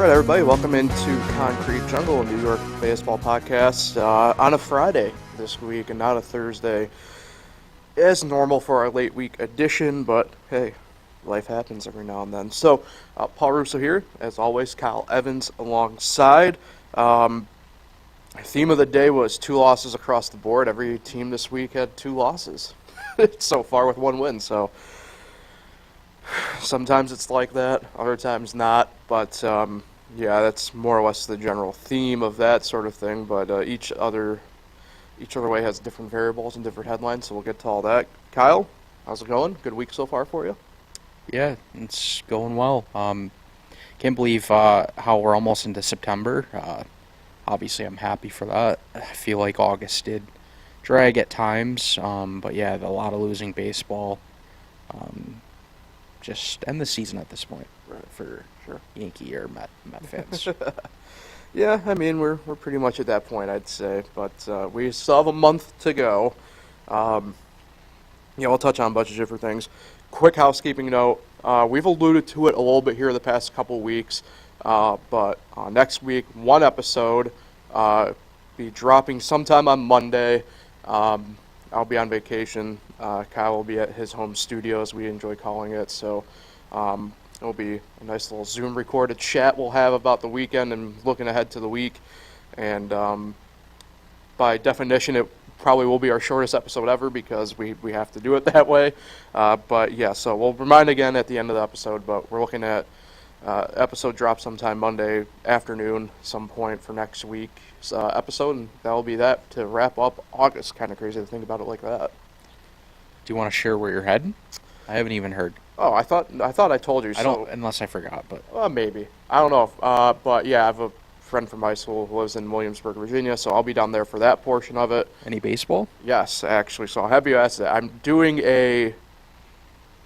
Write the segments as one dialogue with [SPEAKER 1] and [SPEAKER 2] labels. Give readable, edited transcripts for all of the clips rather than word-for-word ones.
[SPEAKER 1] right, everybody, welcome into Concrete Jungle, a New York baseball podcast on a Friday this week and not a Thursday, as normal for our late week edition, but hey, life happens every now and then. So, Paul Russo here, as always, Kyle Evans alongside. Theme of the day was 2 losses across the board. Every team this week had 2 losses so far with 1 win, so sometimes it's like that, other times not, but yeah, that's more or less the general theme of that sort of thing, but each other way has different variables and different headlines, so we'll get to all that. Kyle, how's it going? Good week so far for you?
[SPEAKER 2] Yeah, it's going well. Can't believe how we're almost into September. Obviously, I'm happy for that. I feel like August did drag at times, but yeah, a lot of losing baseball. Just end the season at this point for
[SPEAKER 1] Sure.
[SPEAKER 2] Yankee or Met fans.
[SPEAKER 1] Yeah, I mean, we're pretty much at that point, I'd say, but we still have a month to go. We'll touch on a bunch of different things. Quick housekeeping note, we've alluded to it a little bit here the past couple weeks, but next week, 1 episode, be dropping sometime on Monday. I'll be on vacation. Kyle will be at his home studio, as we enjoy calling it, so it'll be a nice little Zoom recorded chat we'll have about the weekend and looking ahead to the week. And by definition, it probably will be our shortest episode ever because we have to do it that way. But yeah, so we'll remind again at the end of the episode, but we're looking at episode drop sometime Monday afternoon, some point for next week's episode, and that'll be that to wrap up August. Kind of crazy to think about it like that.
[SPEAKER 2] Do you want to share where you're heading? I haven't even heard.
[SPEAKER 1] Oh, I thought I told you.
[SPEAKER 2] I don't, unless I forgot, but
[SPEAKER 1] maybe. I don't know. But yeah, I have a friend from high school who lives in Williamsburg, Virginia, so I'll be down there for that portion of it.
[SPEAKER 2] Any baseball?
[SPEAKER 1] Yes, actually. So I'll have you ask that. I'm doing in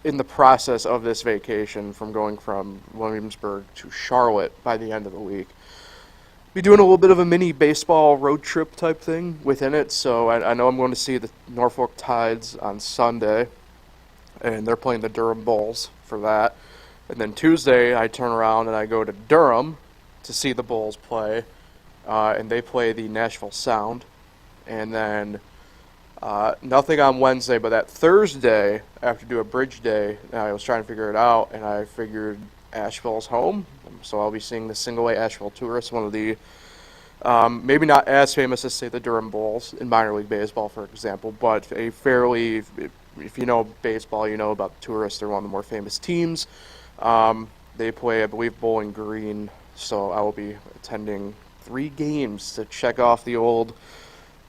[SPEAKER 1] the process of this vacation from going from Williamsburg to Charlotte by the end of the week. Be doing a little bit of a mini baseball road trip type thing within it. So I know I'm going to see the Norfolk Tides on Sunday, and they're playing the Durham Bulls for that. And then Tuesday I turn around and I go to Durham to see the Bulls play, and they play the Nashville Sound. And then nothing on Wednesday, but that Thursday, I have to do a bridge day. I was trying to figure it out, and I figured Asheville's home. So I'll be seeing the Single-A Asheville Tourists, one of the maybe not as famous as, say, the Durham Bulls in minor league baseball, for example, but a fairly, if you know baseball, you know about the Tourists. They're one of the more famous teams. They play, I believe, Bowling Green, so I will be attending 3 games to check off the old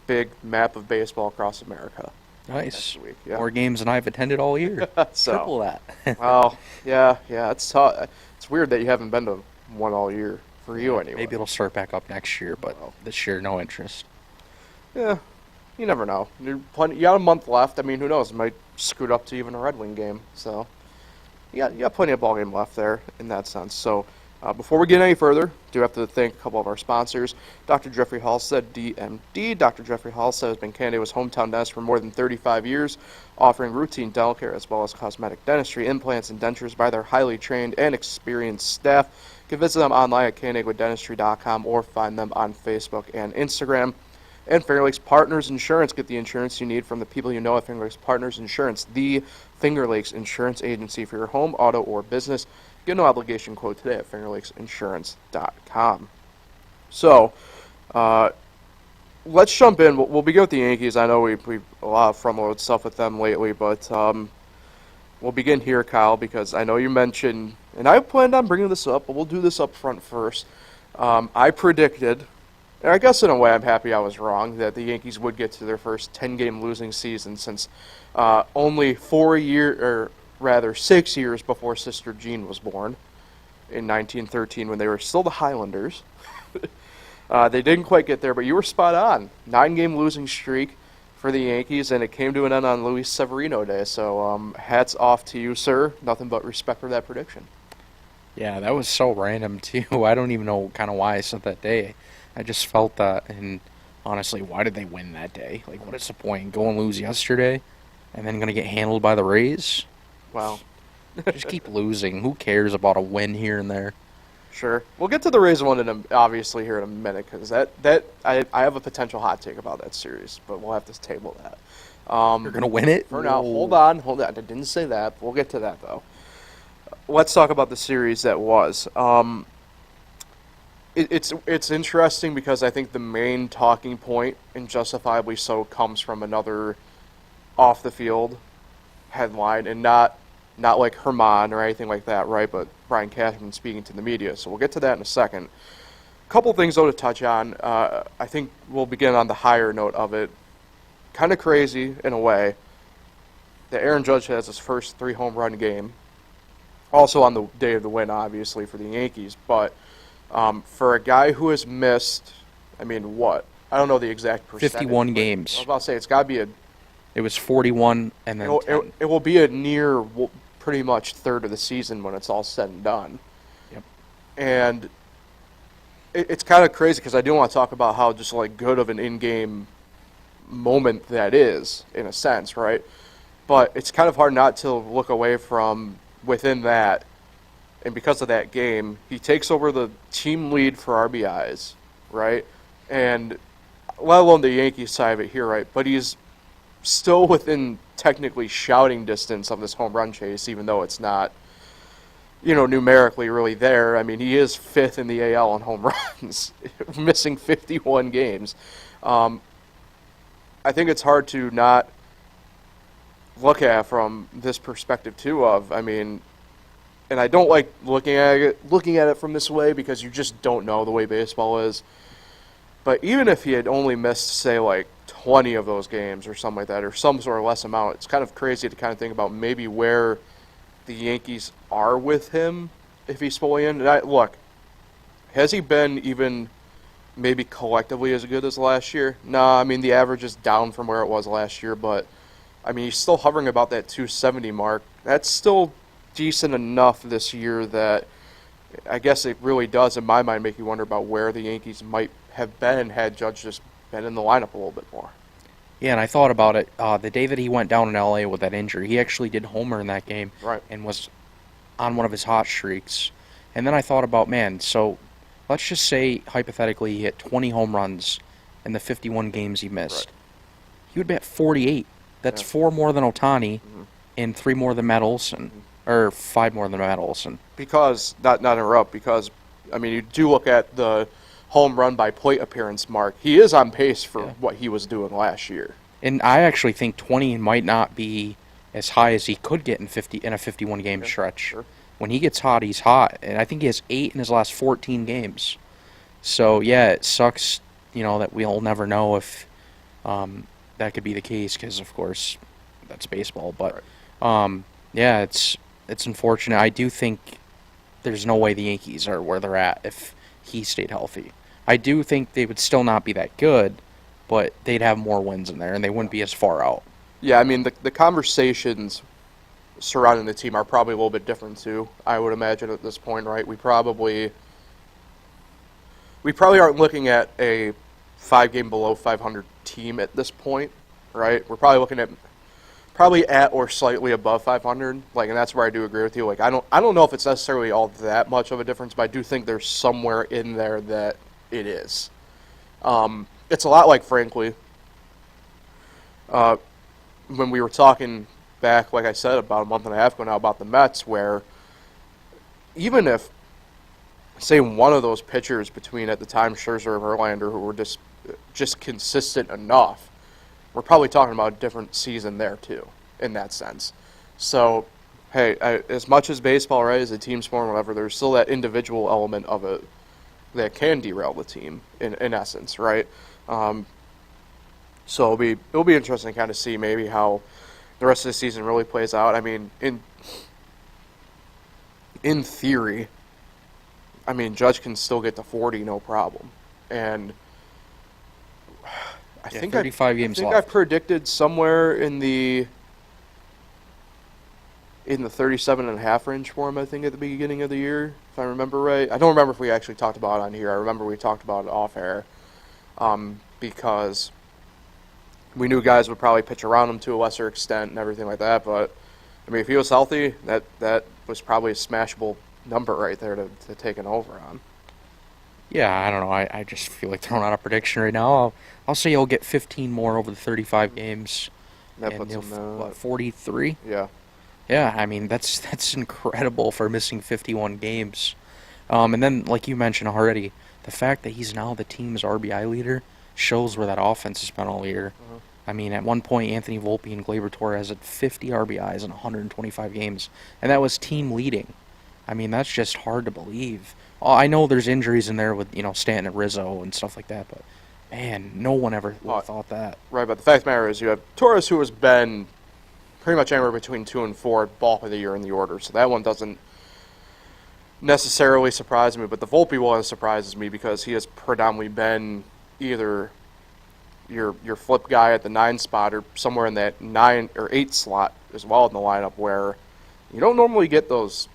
[SPEAKER 1] big map of baseball across America.
[SPEAKER 2] Nice.
[SPEAKER 1] Week, yeah.
[SPEAKER 2] More games than I've attended all year. Triple that.
[SPEAKER 1] Well, yeah, it's tough. It's weird that you haven't been to one all year, for you anyway.
[SPEAKER 2] Maybe it'll start back up next year, but this year, no interest.
[SPEAKER 1] Yeah, you never know. You got a month left. I mean, who knows? It might scoot up to even a Red Wing game. So you got plenty of ball game left there in that sense. So before we get any further, do have to thank a couple of our sponsors. Dr. Jeffrey Halstead, DMD. Dr. Jeffrey Halstead has been Canada's hometown dentist for more than 35 years, offering routine dental care as well as cosmetic dentistry, implants, and dentures by their highly trained and experienced staff. You can visit them online at canadiadentistry.com or find them on Facebook and Instagram. And Finger Lakes Partners Insurance. Get the insurance you need from the people you know at Finger Lakes Partners Insurance, the Finger Lakes insurance agency for your home, auto, or business. Get no obligation quote today at fingerlakesinsurance.com. So, let's jump in. We'll begin with the Yankees. I know we've a lot of front-load stuff with them lately, but we'll begin here, Kyle, because I know you mentioned, and I planned on bringing this up, but we'll do this up front first. I predicted, and I guess in a way I'm happy I was wrong, that the Yankees would get to their first 10-game losing season since only 6 years before Sister Jean was born in 1913 when they were still the Highlanders. They didn't quite get there, but you were spot on. 9-game losing streak for the Yankees, and it came to an end on Luis Severino Day. So hats off to you, sir. Nothing but respect for that prediction.
[SPEAKER 2] Yeah, that was so random, too. I don't even know kind of why I said that day. I just felt that, and honestly, why did they win that day? Like, what is the point? Go and lose yesterday, and then going to get handled by the Rays?
[SPEAKER 1] Wow.
[SPEAKER 2] Just keep losing. Who cares about a win here and there?
[SPEAKER 1] Sure. We'll get to the Rays one obviously here in a minute because I have a potential hot take about that series, but we'll have to table that.
[SPEAKER 2] You're gonna win it
[SPEAKER 1] For now. Hold on. I didn't say that. We'll get to that though. Let's talk about the series that was. It's interesting because I think the main talking point, and justifiably so, comes from another off the field headline, and not like Herman or anything like that, right? But Brian Cashman speaking to the media. So we'll get to that in a second. A couple things though to touch on. I think we'll begin on the higher note of it. Kind of crazy in a way that Aaron Judge has his first 3-home run game. Also on the day of the win, obviously, for the Yankees. But for a guy who has missed, I mean, what? I don't know the exact percentage.
[SPEAKER 2] 51 games.
[SPEAKER 1] I was about to say, it's got to be
[SPEAKER 2] It was 41 and then 10.
[SPEAKER 1] It will be a near pretty much third of the season when it's all said and done.
[SPEAKER 2] Yep.
[SPEAKER 1] And it's kind of crazy because I do want to talk about how just like good of an in-game moment that is, in a sense, right? But it's kind of hard not to look away from within that. And because of that game, he takes over the team lead for RBIs, right? And let alone the Yankees side of it here, right? But he's still within technically shouting distance of this home run chase, even though it's not, numerically really there. I mean, he is 5th in the AL on home runs, missing 51 games. I think it's hard to not look at from this perspective too and I don't like looking at it from this way because you just don't know the way baseball is. But even if he had only missed, say, like 20 of those games or something like that, or some sort of less amount, it's kind of crazy to kind of think about maybe where the Yankees are with him if he's fully in. And look, has he been even maybe collectively as good as last year? No, I mean, the average is down from where it was last year, but, I mean, he's still hovering about that 270 mark. That's still decent enough this year that I guess it really does, in my mind, make you wonder about where the Yankees might have been had Judge just been in the lineup a little bit more.
[SPEAKER 2] Yeah, and I thought about it. The day that he went down in L.A. with that injury, he actually did homer in that game.
[SPEAKER 1] Right.
[SPEAKER 2] And was on one of his hot streaks. And then I thought about, so let's just say, hypothetically, he hit 20 home runs in the 51 games he missed.
[SPEAKER 1] Right.
[SPEAKER 2] He would be at 48. That's 4 more than Ohtani and 3 more than Meadows, or 5 more than Meadows.
[SPEAKER 1] Because, not interrupt, because, I mean, you do look at the home run by plate appearance mark. He is on pace for what he was doing last year.
[SPEAKER 2] And I actually think 20 might not be as high as he could get in a 51 game stretch.
[SPEAKER 1] Sure.
[SPEAKER 2] When he gets hot, he's hot, and I think he has 8 in his last 14 games. So yeah, it sucks, that we'll never know if that could be the case because, of course, that's baseball. But yeah, it's unfortunate. I do think there's no way the Yankees are where they're at if he stayed healthy. I do think they would still not be that good, but they'd have more wins in there, and they wouldn't be as far out.
[SPEAKER 1] Yeah, I mean, the conversations surrounding the team are probably a little bit different, too, I would imagine at this point, right? We probably aren't looking at a 5-game below 500 team at this point, right? We're probably looking at at or slightly above 500, and that's where I do agree with you. Like, I don't know if it's necessarily all that much of a difference, but I do think there's somewhere in there that it is. It's a lot like, frankly, when we were talking back, like I said, about a month and a half ago now about the Mets, where even if, say, one of those pitchers between, at the time, Scherzer and Verlander, who were just consistent enough, we're probably talking about a different season there, too, in that sense. So, hey, as much as baseball, right, is a team sport or whatever, there's still that individual element of it that can derail the team, in essence, right? So it'll be interesting to kind of see maybe how the rest of the season really plays out. I mean, in theory, I mean, Judge can still get to 40, no problem. And I think
[SPEAKER 2] 35 games left.
[SPEAKER 1] I've predicted somewhere in the 37.5 range for him, I think, at the beginning of the year, if I remember right. I don't remember if we actually talked about it on here. I remember we talked about it off air because we knew guys would probably pitch around him to a lesser extent and everything like that. But, I mean, if he was healthy, that was probably a smashable number right there to take an over on.
[SPEAKER 2] Yeah, I don't know. I just feel like throwing out a prediction right now. I'll say he'll get 15 more over the 35 games,
[SPEAKER 1] That
[SPEAKER 2] and
[SPEAKER 1] puts
[SPEAKER 2] he'll
[SPEAKER 1] him,
[SPEAKER 2] what 43.
[SPEAKER 1] yeah.
[SPEAKER 2] Yeah, I mean that's incredible for missing 51 games. And then, like you mentioned already, the fact that he's now the team's RBI leader shows where that offense has been all year.
[SPEAKER 1] Uh-huh.
[SPEAKER 2] I mean, at one point, Anthony Volpe and Gleyber Torres had 50 RBIs in 125 games, and that was team leading. I mean, that's just hard to believe. Oh, I know there's injuries in there with, Stanton and Rizzo and stuff like that, but man, no one ever would have thought that.
[SPEAKER 1] Right, but the fact of the matter is you have Torres, who has been pretty much anywhere between 2 and 4 bulk of the year in the order, so that one doesn't necessarily surprise me, but the Volpe one surprises me because he has predominantly been either your flip guy at the 9 spot or somewhere in that 9 or 8 slot as well in the lineup, where you don't normally get those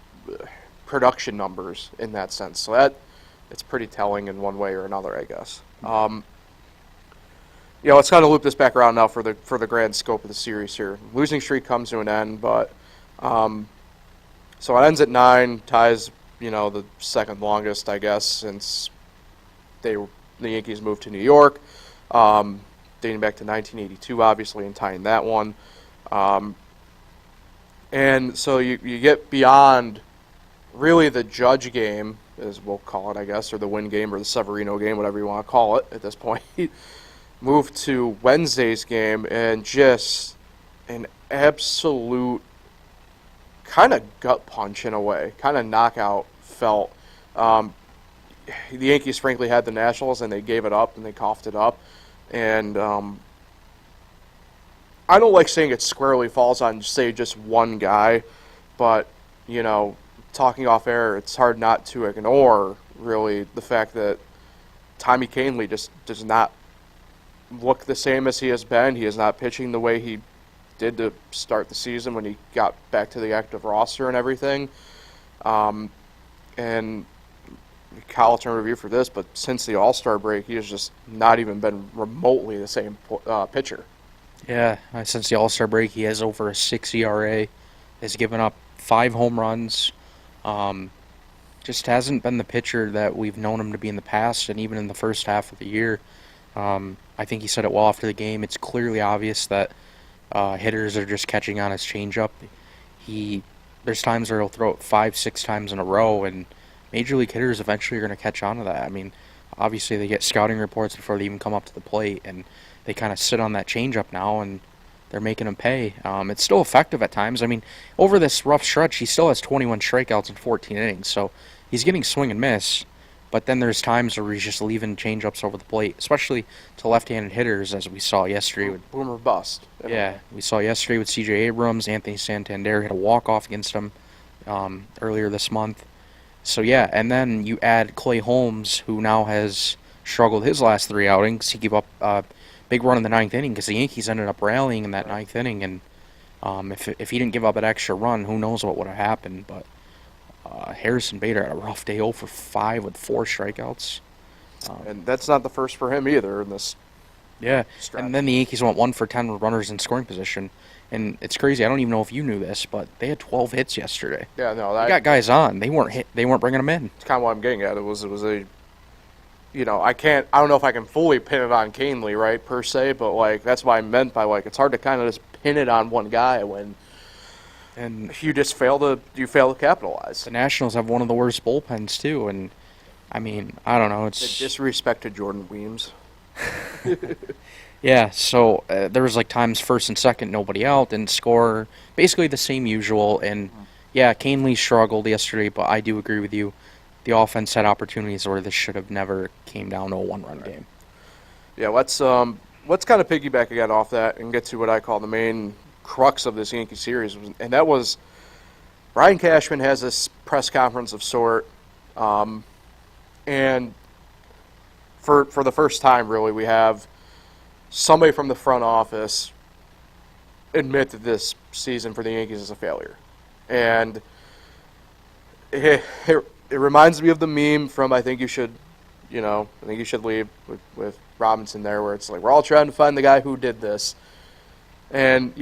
[SPEAKER 1] production numbers in that sense. So it's pretty telling in one way or another, I guess. Let's kind of loop this back around now for the grand scope of the series here. Losing streak comes to an end, but so it ends at 9, ties the second longest, I guess, since the Yankees moved to New York, dating back to 1982, obviously, and tying that one. And so you get beyond really the Judge game, as we'll call it, I guess, or the Win game or the Severino game, whatever you want to call it at this point. Move to Wednesday's game, and just an absolute kind of gut punch in a way, kind of knockout felt. The Yankees, frankly, had the Nationals, and they gave it up, and they coughed it up. And I don't like saying it squarely falls on, say, just one guy, but, talking off air, it's hard not to ignore, really, the fact that Tommy Kahnle just does not look the same as he has been. He is not pitching the way he did to start the season when he got back to the active roster and everything. And Kyle will turn review for this, but since the All-Star break, he has just not even been remotely the same pitcher.
[SPEAKER 2] Yeah, since the All-Star break, he has over a 6 ERA, has given up 5 home runs. Just hasn't been the pitcher that we've known him to be in the past, and even in the first half of the year. I think he said it well after the game. It's clearly obvious that hitters are just catching on his changeup. There's times where he'll throw it 5-6 times in a row, and Major League hitters eventually are going to catch on to that. I mean, obviously they get scouting reports before they even come up to the plate, and they kind of sit on that changeup now, and they're making him pay. It's still effective at times. I mean, over this rough stretch, he still has 21 strikeouts in 14 innings, so he's getting swing and miss. But then there's times where he's just leaving changeups over the plate, especially to left-handed hitters, as we saw yesterday with
[SPEAKER 1] Boomer bust.
[SPEAKER 2] Yeah, we saw yesterday with C.J. Abrams. Anthony Santander hit a walk-off against him earlier this month. So, yeah, and then you add Clay Holmes, who now has struggled his last 3 outings. He gave up a big run in the 9th inning because the Yankees ended up rallying in that 9th inning. And if he didn't give up that extra run, who knows what would have happened. But Harrison Bader had a rough day, 0 for 5 with 4 strikeouts.
[SPEAKER 1] And that's not the first for him either in this.
[SPEAKER 2] Yeah,
[SPEAKER 1] stretch.
[SPEAKER 2] And then the Yankees went 1 for 10 with runners in scoring position. And it's crazy. I don't even know if you knew this, but they had 12 hits yesterday.
[SPEAKER 1] Yeah, no,
[SPEAKER 2] They got guys on. They weren't bringing them in.
[SPEAKER 1] It's kind of what I'm getting at. It was a, I don't know if I can fully pin it on Kahnle, right, per se, but like that's what I meant by like it's hard to kind of just pin it on one guy when you just fail to capitalize.
[SPEAKER 2] The Nationals have one of the worst bullpens too, and I mean, I don't know. It's
[SPEAKER 1] The disrespect to Jordan Weems.
[SPEAKER 2] Yeah, so there was like times first and second, nobody out, didn't score, basically the same usual. And yeah, Kahnle struggled yesterday, but I do agree with you. The offense had opportunities where this should have never came down to a 1-run game.
[SPEAKER 1] Yeah, let's kind of piggyback again off that and get to what I call the main crux of this Yankee series, and that was Brian Cashman has this press conference of sort, and for the first time, really, we have somebody from the front office admit that this season for the Yankees is a failure. And it reminds me of the meme from I think you should leave with Robinson there, where it's like we're all trying to find the guy who did this. And,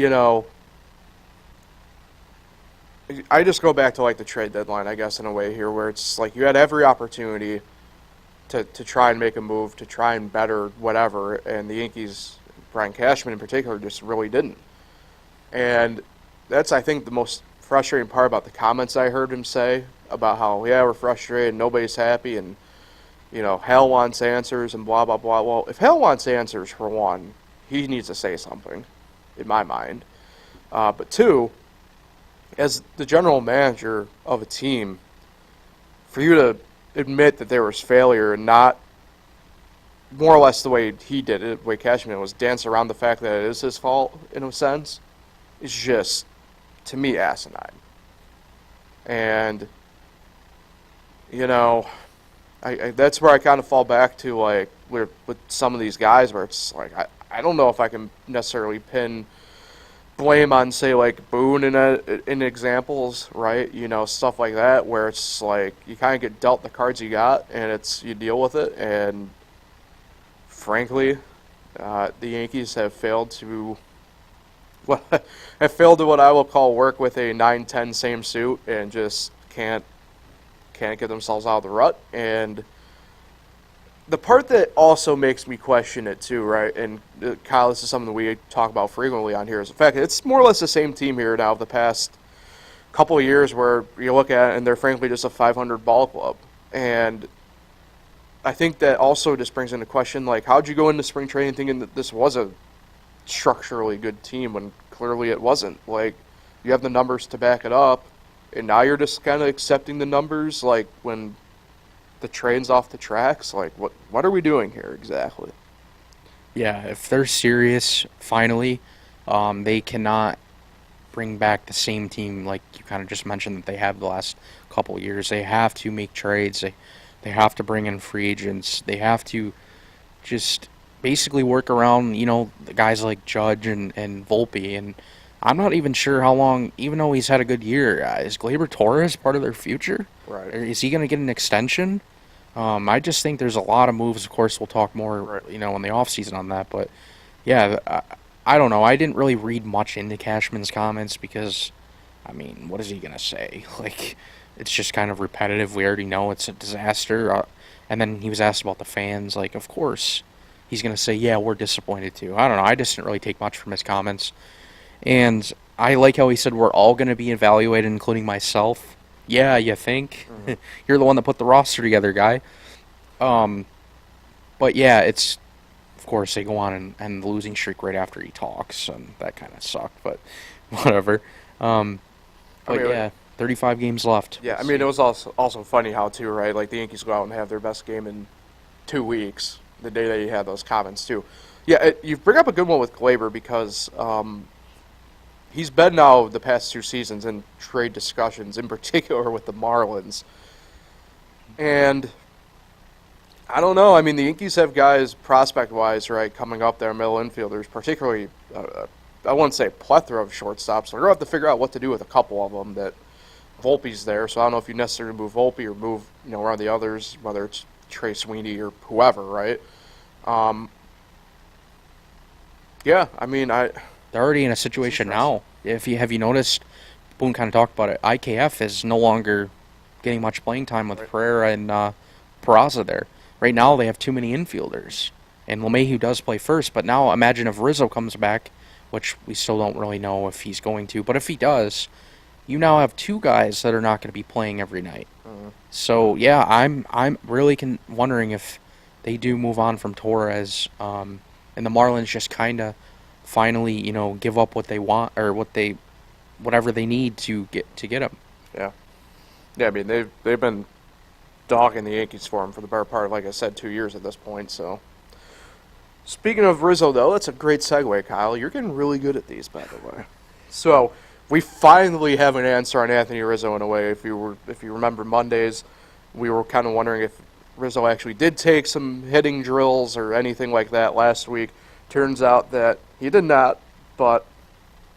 [SPEAKER 1] I just go back to like the trade deadline, I guess, in a way here, where it's like you had every opportunity to try and make a move, to try and better whatever, and the Yankees, Brian Cashman in particular, just really didn't. And that's, I think, the most frustrating part about the comments I heard him say about how, yeah, we're frustrated, nobody's happy, and, Hal wants answers and blah, blah, blah. Well, if Hal wants answers, for one, he needs to say something, in my mind. But two, as the general manager of a team, for you to admit that there was failure and not more or less the way he did it, the way Cashman was, dance around the fact that it is his fault, in a sense, is just, to me, asinine. And, that's where I kind of fall back to, like, with some of these guys, where it's like, I don't know if I can necessarily pin blame on, say, like, Boone in examples, right? Stuff like that, where it's like you kind of get dealt the cards you got, and you deal with it. And frankly, the Yankees have failed to what I will call work with a 9-10 same suit, and just can't get themselves out of the rut. And the part that also makes me question it too, right? And Kyle, this is something that we talk about frequently on here, is the fact that it's more or less the same team here now of the past couple of years, where you look at it and they're frankly just a 500 ball club. And I think that also just brings into question, like, how'd you go into spring training thinking that this was a structurally good team when clearly it wasn't? Like, you have the numbers to back it up, and now you're just kind of accepting the numbers, like, when the train's off the tracks. Like, what are we doing here exactly?
[SPEAKER 2] Yeah, if they're serious, finally, they cannot bring back the same team like you kind of just mentioned that they have the last couple of years. They have to make trades. They have to bring in free agents. They have to just basically work around, the guys like Judge and Volpe. And I'm not even sure how long, even though he's had a good year, is Gleyber Torres part of their future?
[SPEAKER 1] Right.
[SPEAKER 2] Or is he going to get an extension? I just think there's a lot of moves. Of course, we'll talk more,
[SPEAKER 1] Right.
[SPEAKER 2] in the offseason on that. But, yeah, I don't know. I didn't really read much into Cashman's comments because, what is he going to say? Like, it's just kind of repetitive. We already know it's a disaster. And then he was asked about the fans. Like, of course, he's going to say, yeah, we're disappointed too. I don't know. I just didn't really take much from his comments. And I like how he said we're all going to be evaluated, including myself. Yeah, you think? Mm-hmm. You're the one that put the roster together, guy. But yeah, it's, of course, they go on and the losing streak right after he talks, and that kind of sucked, but whatever. Yeah, 35 games left.
[SPEAKER 1] Yeah, it was also funny how, too, right? Like, the Yankees go out and have their best game in 2 weeks, the day that you had those comments, too. Yeah, you bring up a good one with Gleyber because he's been now the past 2 seasons in trade discussions, in particular with the Marlins. And I don't know. The Yankees have guys prospect-wise, right, coming up there, middle infielders, particularly, I wouldn't say a plethora of shortstops. They're going to have to figure out what to do with a couple of them. That Volpe's there, so I don't know if you necessarily move Volpe or move, around the others, whether it's Trey Sweeney or whoever, right? Yeah,
[SPEAKER 2] they're already in a situation now. Have you noticed, Boone kind of talked about it, IKF is no longer getting much playing time with
[SPEAKER 1] Right.
[SPEAKER 2] Pereira and Peraza there. Right now they have too many infielders. And LeMahieu does play first, but now imagine if Rizzo comes back, which we still don't really know if he's going to, but if he does, you now have 2 guys that are not going to be playing every night. So, yeah, I'm really wondering if they do move on from Torres, and the Marlins just kind of finally, give up what they want or whatever they need to get him.
[SPEAKER 1] Yeah. Yeah, they've been dogging the Yankees for him for the better part of, like I said, 2 years at this point, so. Speaking of Rizzo, though, that's a great segue, Kyle. You're getting really good at these, by the way. So, we finally have an answer on Anthony Rizzo in a way. If you remember Mondays, we were kind of wondering if Rizzo actually did take some hitting drills or anything like that last week. Turns out that he did not, but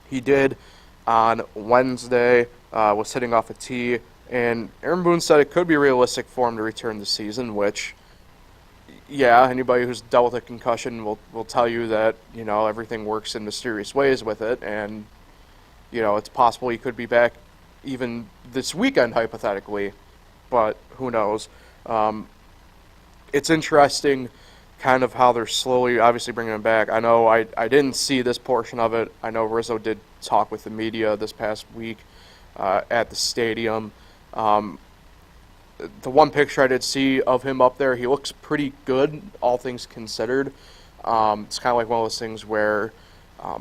[SPEAKER 1] he did on Wednesday, was hitting off a tee, and Aaron Boone said it could be realistic for him to return this season, which, yeah, anybody who's dealt with a concussion will tell you that, everything works in mysterious ways with it, and, it's possible he could be back even this weekend, hypothetically, but who knows. It's interesting kind of how they're slowly, obviously, bringing him back. I know I didn't see this portion of it. I know Rizzo did talk with the media this past week at the stadium. The one picture I did see of him up there, he looks pretty good, all things considered. It's kind of like one of those things where, I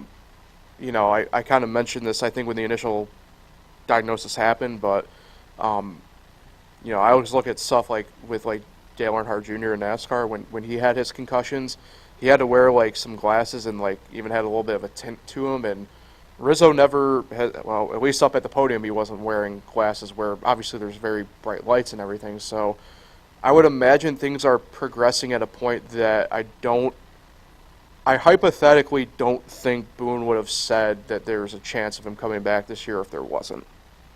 [SPEAKER 1] kind of mentioned this, I think, when the initial diagnosis happened, but, I always look at stuff like with, like, Dale Earnhardt Jr. in NASCAR. When he had his concussions, he had to wear, like, some glasses and, like, even had a little bit of a tint to him, and Rizzo never had, well, at least up at the podium, he wasn't wearing glasses where obviously there's very bright lights and everything. So I would imagine things are progressing at a point that I hypothetically don't think Boone would have said that there's a chance of him coming back this year if there wasn't,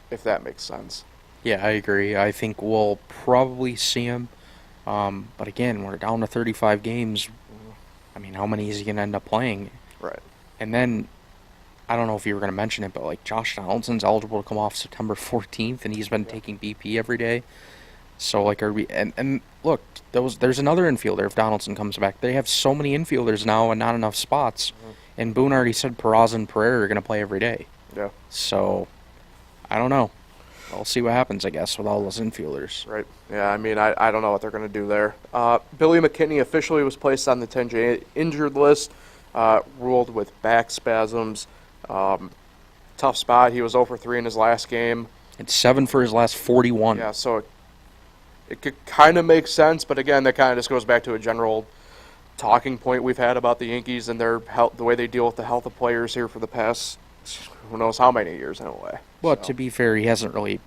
[SPEAKER 1] if that makes sense.
[SPEAKER 2] Yeah, I agree. I think we'll probably see him. But again, we're down to 35 games. I mean, how many is he going to end up playing?
[SPEAKER 1] Right.
[SPEAKER 2] And then, I don't know if you were going to mention it, but like Josh Donaldson's eligible to come off September 14th, and he's been taking BP every day. So like, are we? And look, there's another infielder if Donaldson comes back. They have so many infielders now and not enough spots. And Boone already said Peraza and Pereira are going to play every day.
[SPEAKER 1] Yeah.
[SPEAKER 2] So, I don't know. We'll see what happens, I guess, with all those infielders.
[SPEAKER 1] Right. Yeah, I mean, I don't know what they're going to do there. Billy McKinney officially was placed on the 10-day injured list, ruled with back spasms. Tough spot. He was 0 for 3 in his last game.
[SPEAKER 2] It's 7 for his last 41.
[SPEAKER 1] Yeah, so it could kind of make sense, but again, that kind of just goes back to a general talking point we've had about the Yankees and their health, the way they deal with the health of players here for the past who knows how many years in a way.
[SPEAKER 2] Well, to be fair, he hasn't really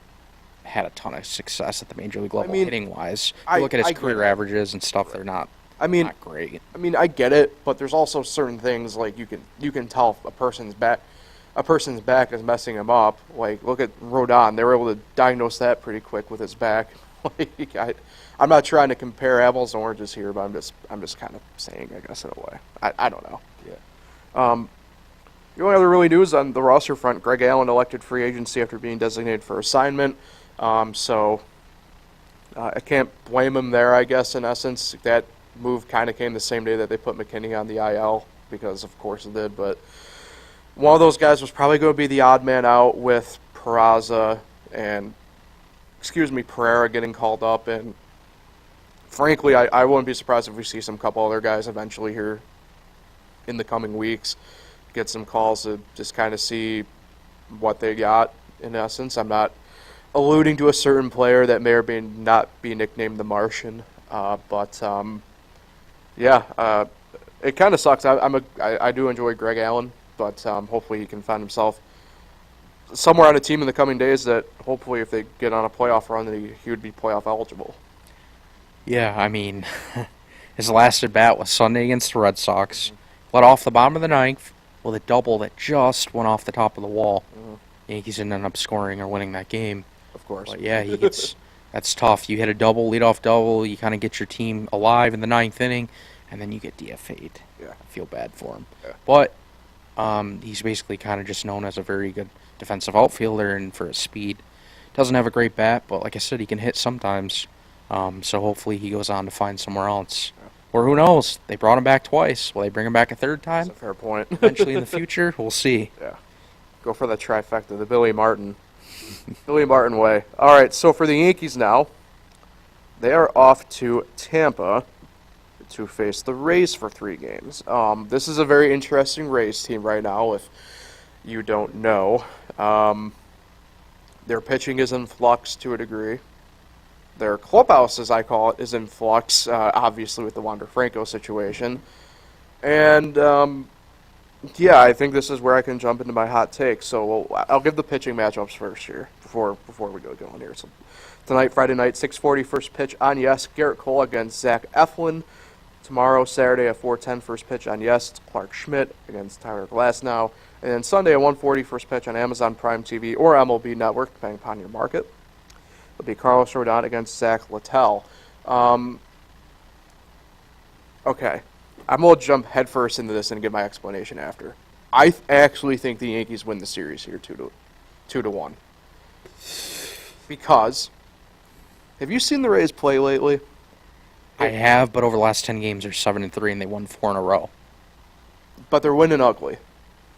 [SPEAKER 2] had a ton of success at the major league level hitting-wise. You look at his career averages and stuff; they're not. Not great.
[SPEAKER 1] I mean, I get it, but there's also certain things like you can tell if a person's back is messing him up. Like look at Rodon; they were able to diagnose that pretty quick with his back. I'm not trying to compare apples and oranges here, but I'm just kind of saying, I guess, in a way. I don't know. Yeah. The only other really news on the roster front, Greg Allen elected free agency after being designated for assignment. So I can't blame him there, I guess, in essence. That move kind of came the same day that they put McKinney on the IL, because of course it did. But one of those guys was probably going to be the odd man out with Peraza and, Pereira getting called up. And frankly, I wouldn't be surprised if we see some couple other guys eventually here in the coming weeks. Get some calls to just kind of see what they got, in essence. I'm not alluding to a certain player that may or may not be nicknamed the Martian, but it kind of sucks. I do enjoy Greg Allen, but hopefully he can find himself somewhere on a team in the coming days that hopefully if they get on a playoff run, that he would be playoff eligible. Yeah,
[SPEAKER 2] I mean, his last at bat was Sunday against the Red Sox. Led off the bottom of the ninth with a double that just went off the top of the wall. Yankees didn't end up scoring or winning that game.
[SPEAKER 1] Of course.
[SPEAKER 2] But yeah, that's tough. You hit a double, leadoff double, you kind of get your team alive in the ninth inning, and then you get DFA'd.
[SPEAKER 1] Yeah.
[SPEAKER 2] I feel bad for him.
[SPEAKER 1] Yeah.
[SPEAKER 2] But he's basically kind of just known as a very good defensive outfielder and for his speed. Doesn't have a great bat, but like I said, he can hit sometimes. So hopefully he goes on to find somewhere else. Yeah. Or who knows? They brought him back twice. Will they bring him back a third time?
[SPEAKER 1] That's a fair point.
[SPEAKER 2] Eventually in the future? We'll see.
[SPEAKER 1] Yeah. Go for the trifecta, the Billy Martin way. All right, so for the Yankees now, they are off to Tampa to face the Rays for 3 games. This is a very interesting Rays team right now, if you don't know. Their pitching is in flux to a degree. Their clubhouse, as I call it, is in flux, obviously with the Wander Franco situation. And, I think this is where I can jump into my hot take. So I'll give the pitching matchups first here before we go going here. So tonight, Friday night, 6:40, first pitch on Yes, Garrett Cole against Zach Eflin. Tomorrow, Saturday at 4:10, first pitch on Yes, it's Clark Schmidt against Tyler Glasnow. And then Sunday at 1:40, first pitch on Amazon Prime TV or MLB Network, depending upon your market. It'll be Carlos Rodon against Zach Littell. Okay, I'm going to jump headfirst into this and give my explanation after. I actually think the Yankees win the series here 2-1. Because, have you seen the Rays play lately?
[SPEAKER 2] I have, but over the last 10 games, they're 7-3, and they won 4 in a row.
[SPEAKER 1] But they're winning ugly.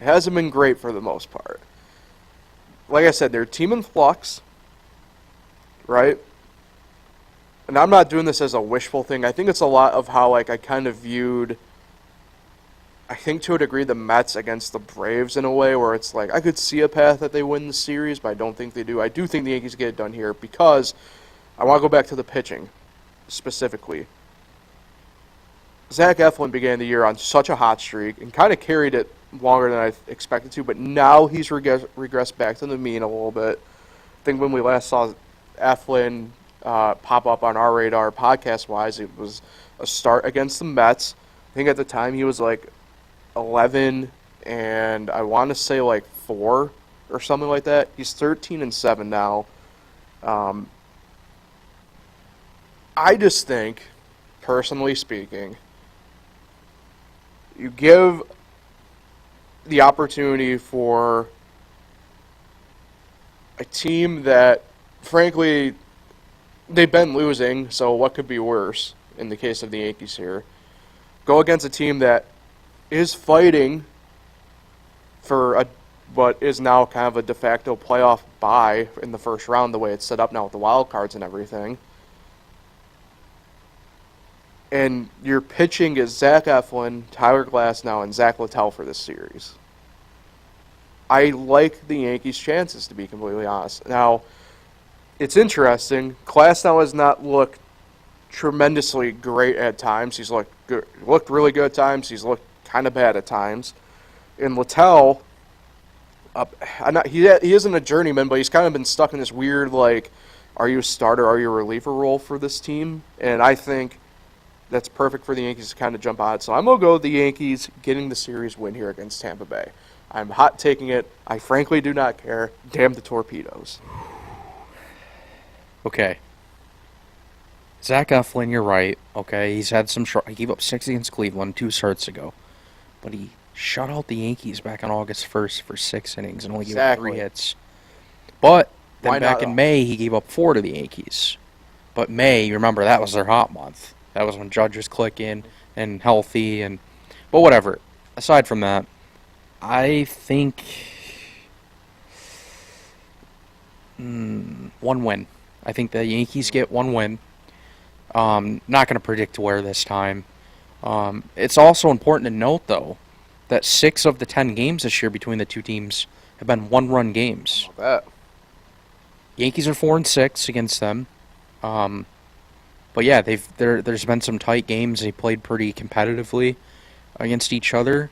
[SPEAKER 1] It hasn't been great for the most part. Like I said, they're a team in flux, right? And I'm not doing this as a wishful thing. I think it's a lot of how, like, I kind of viewed, I think to a degree, the Mets against the Braves in a way where it's like, I could see a path that they win the series, but I don't think they do. I do think the Yankees get it done here because I want to go back to the pitching specifically. Zach Eflin began the year on such a hot streak and kind of carried it longer than I expected to, but now he's regressed back to the mean a little bit. I think when we last saw Eflin pop up on our radar podcast-wise, it was a start against the Mets. I think at the time he was like 11 and I want to say like 4 or something like that. He's 13-7 now. I just think, personally speaking, you give the opportunity for a team that, frankly, they've been losing, so what could be worse in the case of the Yankees here? Go against a team that is fighting for what is now kind of a de facto playoff bye in the first round, the way it's set up now with the wild cards and everything. And your pitching is Zach Eflin, Tyler Glasnow, and Zach Littell for this series. I like the Yankees' chances, to be completely honest. Now, it's interesting. Glasnow has not looked tremendously great at times. He's looked really good at times. He's looked kind of bad at times. And Littell, he isn't a journeyman, but he's kind of been stuck in this weird, like, are you a starter, are you a reliever role for this team? And I think that's perfect for the Yankees to kind of jump on it. So I'm going to go with the Yankees getting the series win here against Tampa Bay. I'm hot taking it. I frankly do not care. Damn the Torpedoes.
[SPEAKER 2] Okay. Zach Eflin, you're right. Okay, he's had some he gave up 6 against Cleveland 2 starts ago. But he shut out the Yankees back on August 1st for 6 innings and only gave up 3 hits. But then back in May, he gave up 4 to the Yankees. But May, remember, that was their hot month. That was when Judge was clicking and healthy. But whatever. Aside from that, I think 1 win. I think the Yankees get 1 win. Not going to predict where this time. It's also important to note, though, that 6 of the 10 games this year between the two teams have been 1-run games.
[SPEAKER 1] How about that?
[SPEAKER 2] Yankees are 4-6 against them. But yeah, there's been some tight games. They played pretty competitively against each other.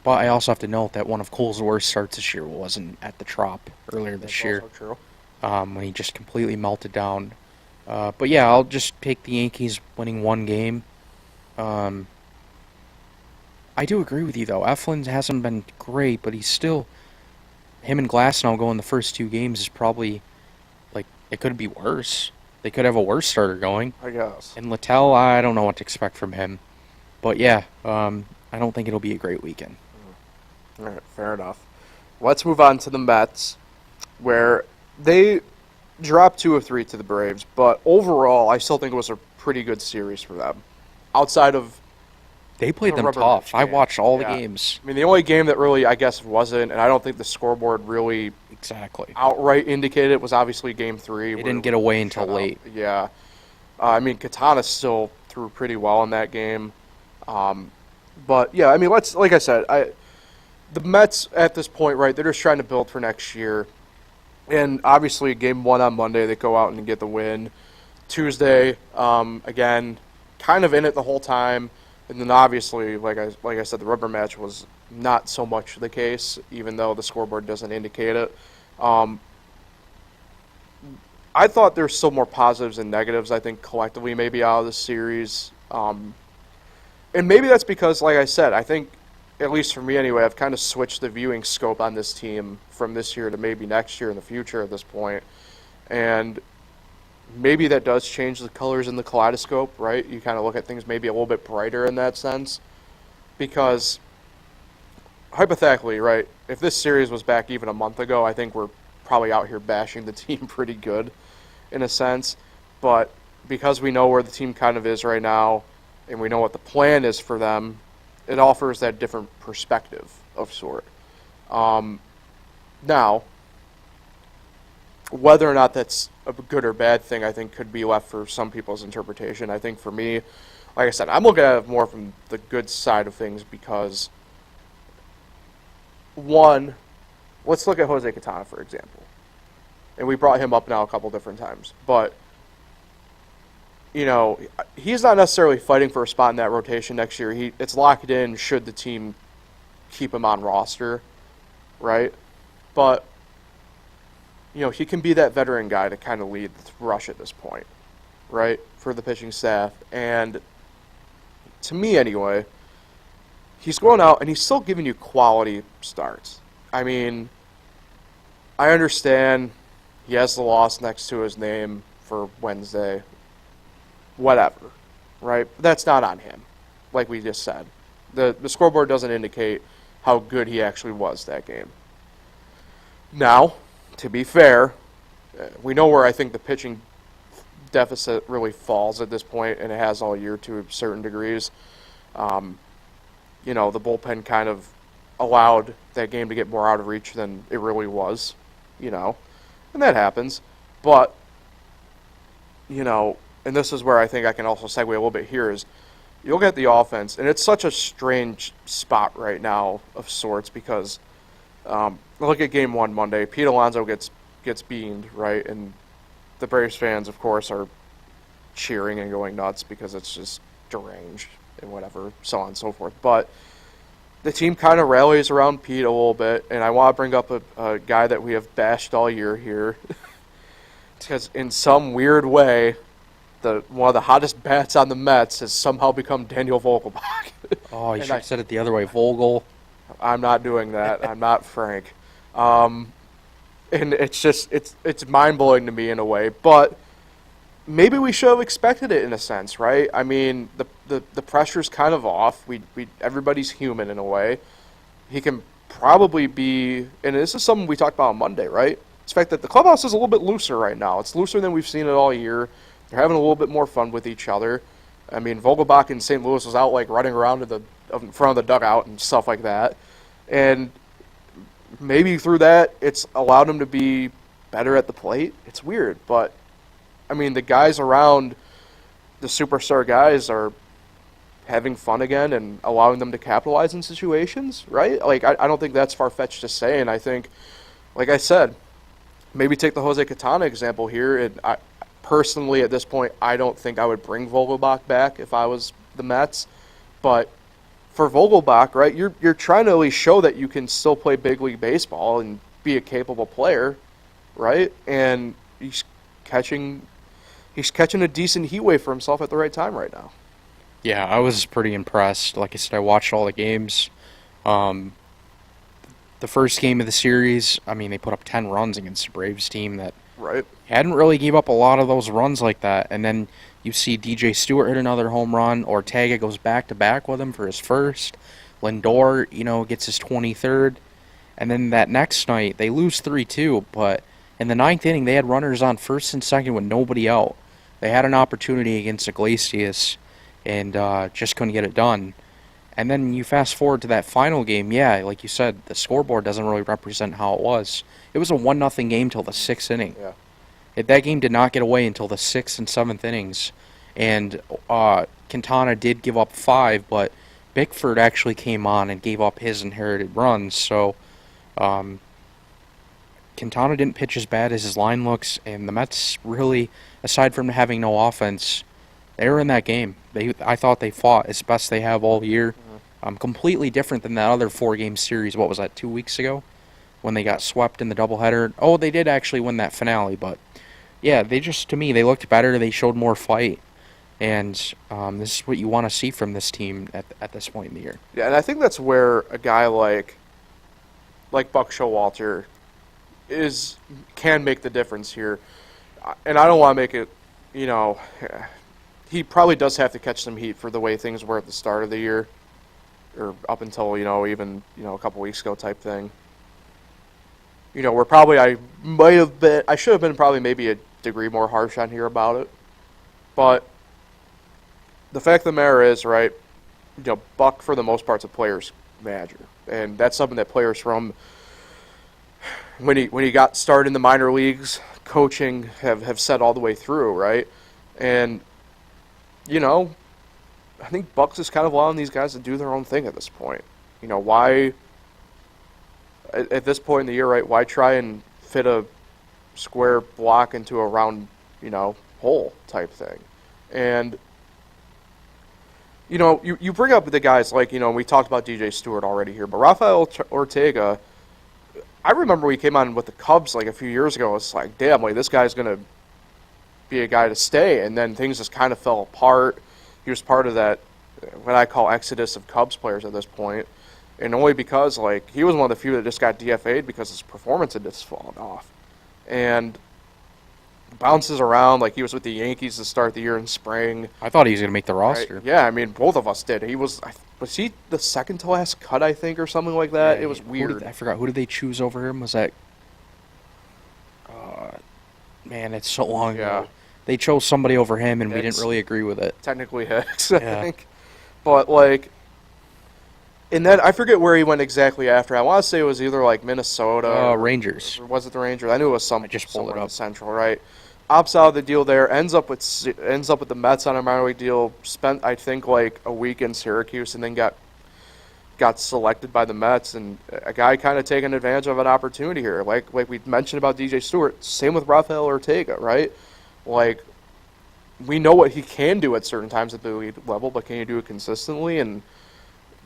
[SPEAKER 2] But I also have to note that one of Cole's worst starts this year wasn't at the Trop earlier this year.
[SPEAKER 1] Also true.
[SPEAKER 2] When he just completely melted down. But yeah, I'll just take the Yankees winning 1 game. I do agree with you, though. Eflin hasn't been great, but he's still... Him and Glasnow going the first 2 games is probably... Like, it could be worse. They could have a worse starter going.
[SPEAKER 1] I guess.
[SPEAKER 2] And Littell, I don't know what to expect from him. But yeah, I don't think it'll be a great weekend.
[SPEAKER 1] All right, fair enough. Let's move on to the Mets, where they dropped 2 of 3 to the Braves, but overall, I still think it was a pretty good series for them. Outside of
[SPEAKER 2] they played them
[SPEAKER 1] rubber
[SPEAKER 2] tough.
[SPEAKER 1] match
[SPEAKER 2] I
[SPEAKER 1] game.
[SPEAKER 2] watched all the
[SPEAKER 1] Yeah.
[SPEAKER 2] games.
[SPEAKER 1] I mean, the only game that really, I guess, wasn't, and I don't think the scoreboard really
[SPEAKER 2] Exactly.
[SPEAKER 1] outright indicated it, was obviously Game 3.
[SPEAKER 2] They didn't get away until
[SPEAKER 1] shut out.
[SPEAKER 2] late.
[SPEAKER 1] Yeah. I mean, Katana still threw pretty well in that game. But, yeah, I mean, like I said, the Mets at this point, right, they're just trying to build for next year. And obviously, Game 1 on Monday, they go out and get the win. Tuesday, again, kind of in it the whole time. And then obviously, like I said, the rubber match was not so much the case, even though the scoreboard doesn't indicate it. I thought there's still more positives and negatives, I think, collectively maybe out of this series. And maybe that's because, like I said, I think, at least for me anyway, I've kind of switched the viewing scope on this team from this year to maybe next year in the future at this point. And maybe that does change the colors in the kaleidoscope, right? You kind of look at things maybe a little bit brighter in that sense. Because hypothetically, right, if this series was back even a month ago, I think we're probably out here bashing the team pretty good in a sense. But because we know where the team kind of is right now and we know what the plan is for them, it offers that different perspective of sort. Now, whether or not that's a good or bad thing, I think could be left for some people's interpretation. I think for me, like I said, I'm looking at it more from the good side of things because, one, let's look at Jose Quintana, for example. And we brought him up now a couple different times. But, you know, he's not necessarily fighting for a spot in that rotation next year. It's locked in should the team keep him on roster, right? But, you know, he can be that veteran guy to kind of lead the rush at this point, right, for the pitching staff. And to me, anyway, he's going out and he's still giving you quality starts. I mean, I understand he has the loss next to his name for Wednesday, whatever, right? But that's not on him, like we just said. The scoreboard doesn't indicate how good he actually was that game. Now, to be fair, we know where I think the pitching deficit really falls at this point, and it has all year to certain degrees. You know, the bullpen kind of allowed that game to get more out of reach than it really was, you know, and that happens. But, you know, and this is where I think I can also segue a little bit here, is you look at the offense, and it's such a strange spot right now of sorts because look at Game 1 Monday. Pete Alonso gets beamed, right? And the Braves fans, of course, are cheering and going nuts because it's just deranged and whatever, so on and so forth. But the team kind of rallies around Pete a little bit, and I want to bring up a guy that we have bashed all year here because in some weird way, one of the hottest bats on the Mets has somehow become Daniel Vogelbach.
[SPEAKER 2] Oh, you should have said it the other way, Vogel.
[SPEAKER 1] I'm not doing that. I'm not Frank. And it's just it's mind-blowing to me in a way, but maybe we should have expected it in a sense, right? I mean, the pressure's kind of off. Everybody's human in a way. He can probably be, and this is something we talked about on Monday, right? It's the fact that the clubhouse is a little bit looser right now. It's looser than we've seen it all year. They're having a little bit more fun with each other. I mean, Vogelbach in St. Louis was out like running around in front of the dugout and stuff like that. And maybe through that, it's allowed him to be better at the plate. It's weird, but I mean, the guys around the superstar guys are having fun again and allowing them to capitalize in situations, right? Like, I don't think that's far-fetched to say, and I think, like I said, maybe take the Jose Quintana example here, and personally, at this point, I don't think I would bring Vogelbach back if I was the Mets, but for Vogelbach, right, you're trying to at least show that you can still play big league baseball and be a capable player, right? And he's catching a decent heat wave for himself at the right time right now.
[SPEAKER 2] Yeah, I was pretty impressed. Like I said, I watched all the games. The first game of the series, I mean, they put up 10 runs against the Braves team that
[SPEAKER 1] right
[SPEAKER 2] hadn't really gave up a lot of those runs like that. And then you see DJ Stewart hit another home run. Ortega goes back-to-back with him for his first. Lindor, gets his 23rd. And then that next night, they lose 3-2. But in the ninth inning, they had runners on first and second with nobody out. They had an opportunity against Iglesias and just couldn't get it done. And then you fast forward to that final game. Yeah, like you said, the scoreboard doesn't really represent how it was. It was a 1-0 game till the sixth inning.
[SPEAKER 1] Yeah.
[SPEAKER 2] That game did not get away until the sixth and seventh innings. And Quintana did give up 5, but Bickford actually came on and gave up his inherited runs. So Quintana didn't pitch as bad as his line looks, and the Mets really, aside from having no offense, they were in that game. I thought they fought as best they have all year. Completely different than that other 4-game series. What was that, 2 weeks ago? When they got swept in the doubleheader. Oh, they did actually win that finale, but yeah, to me, they looked better. They showed more fight. And this is what you want to see from this team at this point in the year.
[SPEAKER 1] Yeah, and I think that's where a guy like Buck Showalter can make the difference here. And I don't want to make it, he probably does have to catch some heat for the way things were at the start of the year. or up until, even, a couple weeks ago type thing. Where probably I should have been probably maybe a degree more harsh on here about it. But the fact of the matter is, right, Buck for the most part's a player's manager. And that's something that players from when he got started in the minor leagues coaching have said all the way through, right? And, I think Buck's is kind of allowing these guys to do their own thing at this point. Why, at this point in the year, right, why try and fit a square block into a round, hole type thing? And, you bring up the guys like, we talked about DJ Stewart already here, but Rafael Ortega, I remember we came on with the Cubs like a few years ago. It's like, damn, like this guy's going to be a guy to stay. And then things just kind of fell apart. He was part of that, what I call exodus of Cubs players at this point. And only because, like, he was one of the few that just got DFA'd because his performance had just fallen off. And bounces around, like he was with the Yankees to start the year in spring.
[SPEAKER 2] I thought he was going to make the roster.
[SPEAKER 1] Right? Yeah, I mean, both of us did. Was he the second to last cut, I think, or something like that?
[SPEAKER 2] Yeah,
[SPEAKER 1] it was weird.
[SPEAKER 2] I forgot. Who did they choose over him? Was that... man, it's so long ago. They chose somebody over him, and we didn't really agree with it.
[SPEAKER 1] Technically Hicks, I think. But, like... And then I forget where he went exactly after. I want to say it was either, like, Minnesota.
[SPEAKER 2] Rangers.
[SPEAKER 1] Or was it the Rangers? I knew it was
[SPEAKER 2] I just pulled it
[SPEAKER 1] somewhere in
[SPEAKER 2] up.
[SPEAKER 1] the Central, right? Opts out of the deal there. Ends up with the Mets on a minor league deal. Spent, I think, like a week in Syracuse, and then got selected by the Mets. And a guy kind of taking advantage of an opportunity here, like we mentioned about DJ Stewart. Same with Rafael Ortega, right? Like, we know what he can do at certain times at the elite level, but can you do it consistently? And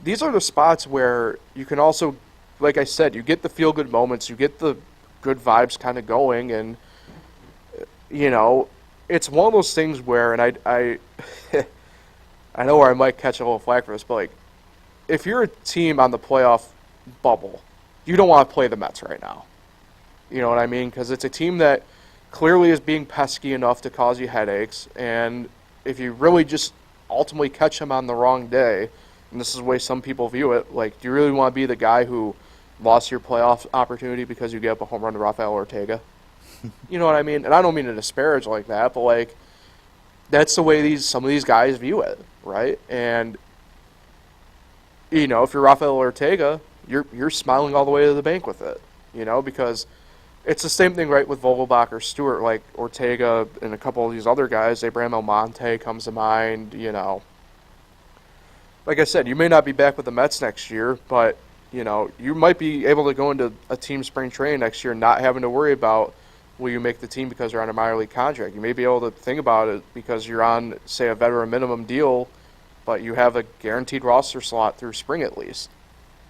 [SPEAKER 1] these are the spots where you can also, like I said, you get the feel-good moments, you get the good vibes kind of going, and it's one of those things where, and I I know where I might catch a little flack for this, but like, if you're a team on the playoff bubble, you don't want to play the Mets right now. You know what I mean? Because it's a team that clearly is being pesky enough to cause you headaches, and if you really just ultimately catch them on the wrong day, and this is the way some people view it, like, do you really want to be the guy who lost your playoff opportunity because you gave up a home run to Rafael Ortega? You know what I mean? And I don't mean to disparage like that, but, like, that's the way some of these guys view it, right? And, if you're Rafael Ortega, you're smiling all the way to the bank with it, because it's the same thing, right, with Vogelbach or Stewart, like Ortega and a couple of these other guys. Abraham Almonte comes to mind, Like I said, you may not be back with the Mets next year, but, you might be able to go into a team spring training next year not having to worry about will you make the team because you're on a minor league contract. You may be able to think about it because you're on, say, a veteran minimum deal, but you have a guaranteed roster slot through spring at least,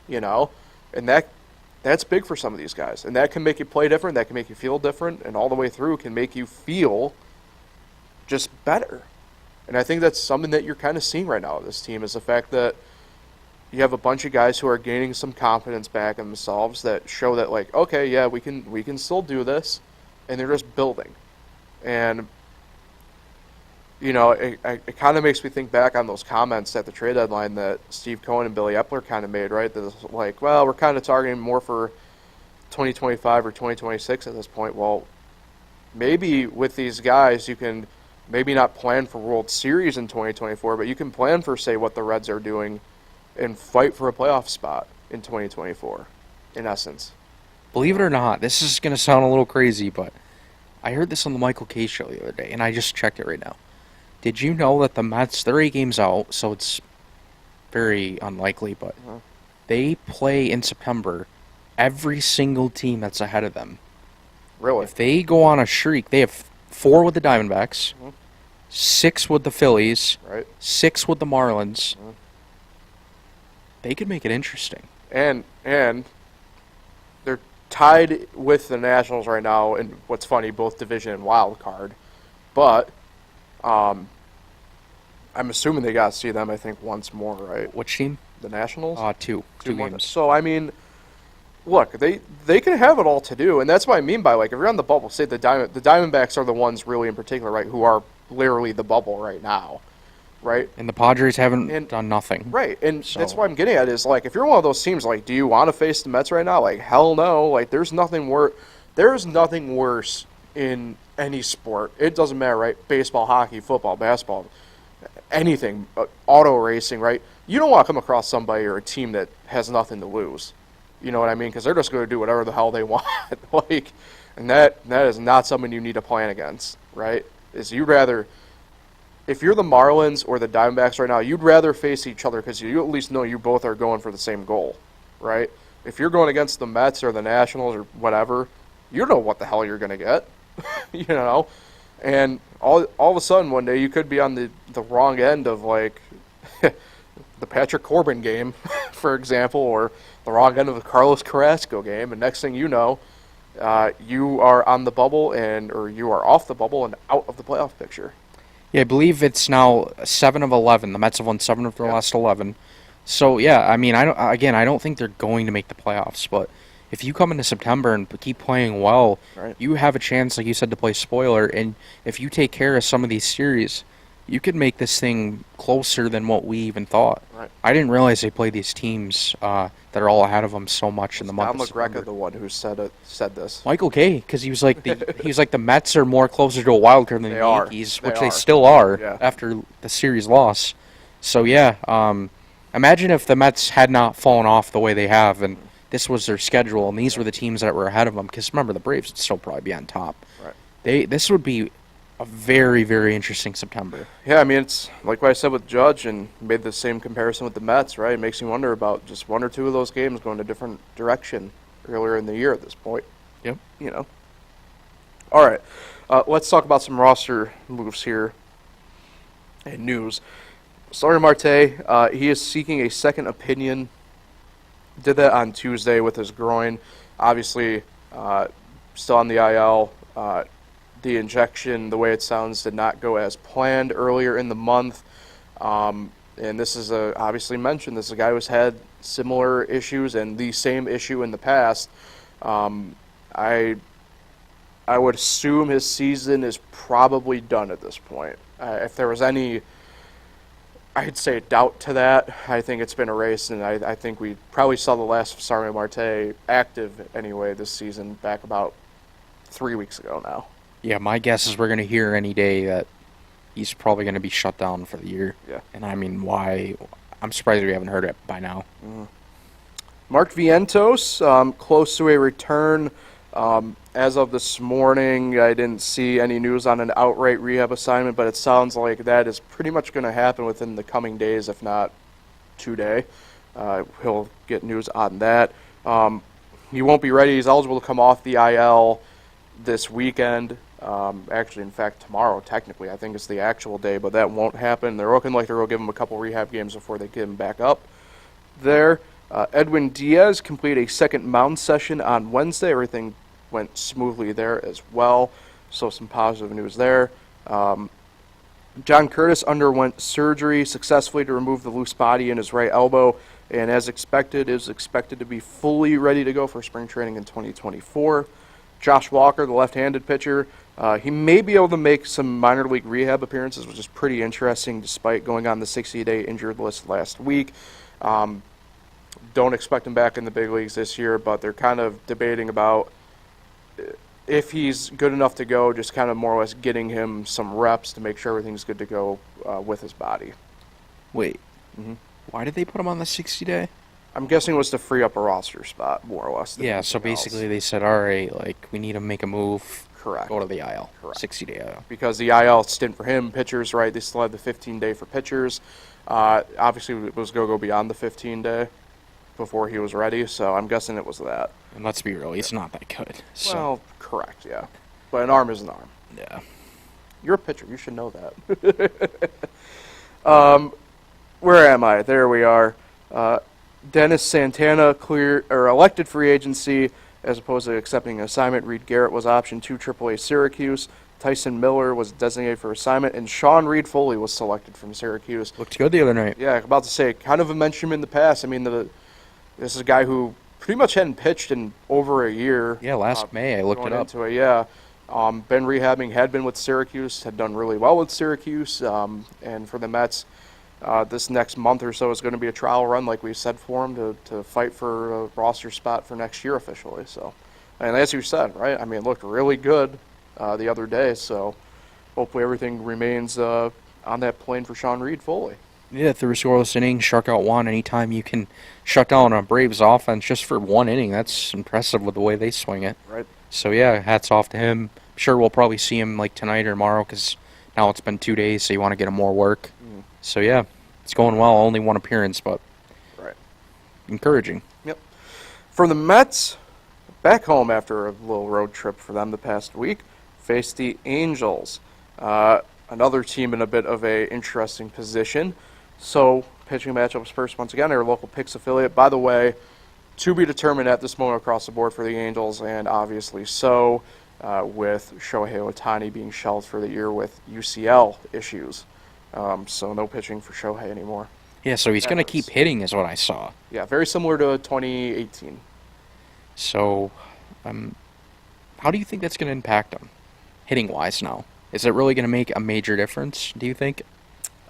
[SPEAKER 1] And that's big for some of these guys. And that can make you play different, that can make you feel different, and all the way through can make you feel just better. And I think that's something that you're kind of seeing right now with this team is the fact that you have a bunch of guys who are gaining some confidence back in themselves that show that, like, okay, yeah, we can still do this, and they're just building. And, it kind of makes me think back on those comments at the trade deadline that Steve Cohen and Billy Epler kind of made, right? That it's like, well, we're kind of targeting more for 2025 or 2026 at this point. Well, maybe with these guys you can maybe not plan for World Series in 2024, but you can plan for, say, what the Reds are doing and fight for a playoff spot in 2024, in essence.
[SPEAKER 2] Believe it or not, this is going to sound a little crazy, but I heard this on the Michael K show the other day, and I just checked it right now. Did you know that the Mets, they're 8 games out, so it's very unlikely, but they play in September every single team that's ahead of them.
[SPEAKER 1] Really?
[SPEAKER 2] If they go on a streak, they have 4 with the Diamondbacks, 6 with the Phillies,
[SPEAKER 1] right,
[SPEAKER 2] 6 with the Marlins. They could make it interesting.
[SPEAKER 1] And they're tied with the Nationals right now, and what's funny, both division and wild card. But I'm assuming they got to see them, I think, once more, right?
[SPEAKER 2] Which team?
[SPEAKER 1] The Nationals?
[SPEAKER 2] 2
[SPEAKER 1] more.
[SPEAKER 2] games.
[SPEAKER 1] So, I mean, look, they can have it all to do, and that's what I mean by, like, if you're on the bubble, say the Diamondbacks are the ones really in particular, right, who are literally the bubble right now. right?
[SPEAKER 2] And the Padres haven't done nothing.
[SPEAKER 1] Right, and
[SPEAKER 2] So-
[SPEAKER 1] that's what I'm getting at is, like, if you're one of those teams, like, do you want to face the Mets right now? Like, hell no. Like, there's nothing worse in any sport. It doesn't matter, right? Baseball, hockey, football, basketball, anything, auto racing, right? You don't want to come across somebody or a team that has nothing to lose. You know what I mean? Because they're just going to do whatever the hell they want. Like, and that is not something you need to plan against, right? Is you'd rather, if you're the Marlins or the Diamondbacks right now, you'd rather face each other because you at least know you both are going for the same goal, right? If you're going against the Mets or the Nationals or whatever, you don't know what the hell you're going to get, you know? And all of a sudden one day you could be on the wrong end of, like, the Patrick Corbin game, for example, or the wrong end of the Carlos Carrasco game, and next thing you know, you are on the bubble or you are off the bubble and out of the playoff picture.
[SPEAKER 2] Yeah, I believe it's now 7 of 11. The Mets have won 7 of their last 11. So yeah, I mean, I don't think they're going to make the playoffs, but if you come into September and keep playing well,
[SPEAKER 1] Right.
[SPEAKER 2] you have a chance, like you said, to play spoiler. And if you take care of some of these series, you could make this thing closer than what we even thought.
[SPEAKER 1] Right.
[SPEAKER 2] I didn't realize they played these teams that are all ahead of them so much in the month
[SPEAKER 1] Don
[SPEAKER 2] of September.
[SPEAKER 1] LaGreca, the one who said this.
[SPEAKER 2] Michael Kay, because he was like the Mets are more closer to a wild card than
[SPEAKER 1] They
[SPEAKER 2] the
[SPEAKER 1] are.
[SPEAKER 2] Yankees,
[SPEAKER 1] They
[SPEAKER 2] which
[SPEAKER 1] are.
[SPEAKER 2] they still are
[SPEAKER 1] Yeah.
[SPEAKER 2] after the series loss. So yeah, imagine if the Mets had not fallen off the way they have, and this was their schedule, and these were the teams that were ahead of them. Because remember, the Braves would still probably be on top.
[SPEAKER 1] Right.
[SPEAKER 2] This would be a very, very interesting September.
[SPEAKER 1] Yeah, I mean, it's like what I said with Judge and made the same comparison with the Mets, right? It makes me wonder about just one or two of those games going a different direction earlier in the year at this point.
[SPEAKER 2] Yep.
[SPEAKER 1] You know. All right. Let's talk about some roster moves here and news. Starling Marte, he is seeking a second opinion. Did that on Tuesday with his groin. Obviously, still on the IL. The injection, the way it sounds, did not go as planned earlier in the month. And this is obviously mentioned. This is a guy who's had similar issues and the same issue in the past. I would assume his season is probably done at this point. If there was any, I'd say, doubt to that, I think it's been erased, and I think we probably saw the last of Starling Marte active anyway this season back about 3 weeks ago now.
[SPEAKER 2] Yeah, my guess is we're going to hear any day that he's probably going to be shut down for the year.
[SPEAKER 1] Yeah.
[SPEAKER 2] And I mean, why? I'm surprised we haven't heard it by now.
[SPEAKER 1] Mark Vientos, close to a return. As of this morning, I didn't see any news on an outright rehab assignment, but it sounds like that is pretty much going to happen within the coming days, if not today. He'll get news on that. He won't be ready. He's eligible to come off the IL this weekend. Actually, in fact, tomorrow, technically. I think it's the actual day, but that won't happen. They're looking like they're going to give him a couple rehab games before they get him back up there. Edwin Diaz completed a second mound session on Wednesday. Everything went smoothly there as well, so some positive news there. John Curtis underwent surgery successfully to remove the loose body in his right elbow, and as expected, is expected to be fully ready to go for spring training in 2024. Josh Walker, the left-handed pitcher, he may be able to make some minor league rehab appearances, which is pretty interesting despite going on the 60-day injured list last week. Don't expect him back in the big leagues this year, but they're kind of debating about if he's good enough to go, just kind of more or less getting him some reps to make sure everything's good to go with his body.
[SPEAKER 2] Wait. Why did they put him on the 60-day?
[SPEAKER 1] I'm guessing it was to free up a roster spot, more or less.
[SPEAKER 2] Yeah, so basically they said, all right, like, we need to make a move.
[SPEAKER 1] Correct.
[SPEAKER 2] Go to the IL.
[SPEAKER 1] Correct.
[SPEAKER 2] 60-day IL.
[SPEAKER 1] Because the IL stint for him, pitchers, right, they still had the 15-day for pitchers. Obviously, it was going to go beyond the 15-day before he was ready, so I'm guessing it was that.
[SPEAKER 2] And let's be real, he's not that good. So.
[SPEAKER 1] Well, correct, yeah. But an arm is an arm.
[SPEAKER 2] Yeah.
[SPEAKER 1] You're a pitcher. You should know that. Where am I? There we are. Dennis Santana elected free agency as opposed to accepting an assignment. Reed Garrett was optioned to AAA Syracuse. Tyson Miller was designated for assignment, and Sean Reed Foley was selected from Syracuse.
[SPEAKER 2] Looked good the other night.
[SPEAKER 1] Yeah, about to say, kind of mentioned him in the past. I mean, this is a guy who pretty much hadn't pitched in over a year.
[SPEAKER 2] Yeah, last May I looked
[SPEAKER 1] going
[SPEAKER 2] it up.
[SPEAKER 1] into it, yeah. Been rehabbing, had been with Syracuse, had done really well with Syracuse. And for the Mets, this next month or so is going to be a trial run, like we said, for him to fight for a roster spot for next year officially. So, and as you said, right? I mean, it looked really good the other day. So, hopefully everything remains on that plane for Sean Reed fully.
[SPEAKER 2] Yeah, through a scoreless inning, struck out one. Anytime you can shut down a Braves offense just for one inning, that's impressive with the way they swing it.
[SPEAKER 1] Right.
[SPEAKER 2] So, yeah, hats off to him. I'm sure we'll probably see him like tonight or tomorrow because now it's been 2 days, so you want to get him more work. So, yeah, it's going well. Only one appearance, but
[SPEAKER 1] right.
[SPEAKER 2] Encouraging.
[SPEAKER 1] Yep. For the Mets, back home after a little road trip for them the past week, faced the Angels. Another team in a bit of a interesting position. So, pitching matchups first once again, our local Picks affiliate. By the way, to be determined at this moment across the board for the Angels, and obviously so, with Shohei Ohtani being shelved for the year with UCL issues. So no pitching for Shohei anymore.
[SPEAKER 2] Yeah, so he's going to keep hitting is what I saw.
[SPEAKER 1] Yeah, very similar to 2018.
[SPEAKER 2] So, how do you think that's going to impact him, hitting-wise now? Is it really going to make a major difference, do you think?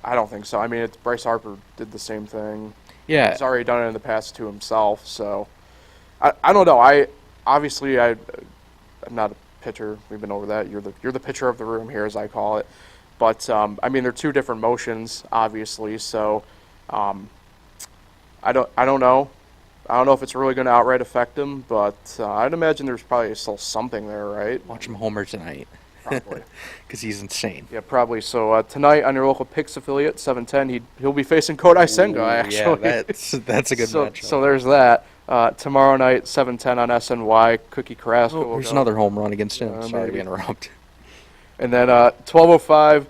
[SPEAKER 1] I don't think so. I mean, Bryce Harper did the same thing.
[SPEAKER 2] Yeah.
[SPEAKER 1] He's already done it in the past to himself, so I don't know. I'm not a pitcher. We've been over that. You're the pitcher of the room here, as I call it. But I mean, they're two different motions, obviously. So I don't know. I don't know if it's really going to outright affect him, but I'd imagine there's probably still something there, right?
[SPEAKER 2] Watch him homer tonight.
[SPEAKER 1] Probably.
[SPEAKER 2] Because he's insane.
[SPEAKER 1] Yeah, probably. So tonight on your local Picks affiliate, 7:10, he'll be facing Kodai Senga, actually.
[SPEAKER 2] Yeah, that's a good matchup.
[SPEAKER 1] So there's that. Tomorrow night, 7:10 on SNY, Cookie Carrasco will
[SPEAKER 2] there's
[SPEAKER 1] go.
[SPEAKER 2] another home run against him. Sorry
[SPEAKER 1] Maybe.
[SPEAKER 2] to interrupt.
[SPEAKER 1] And then 12:05,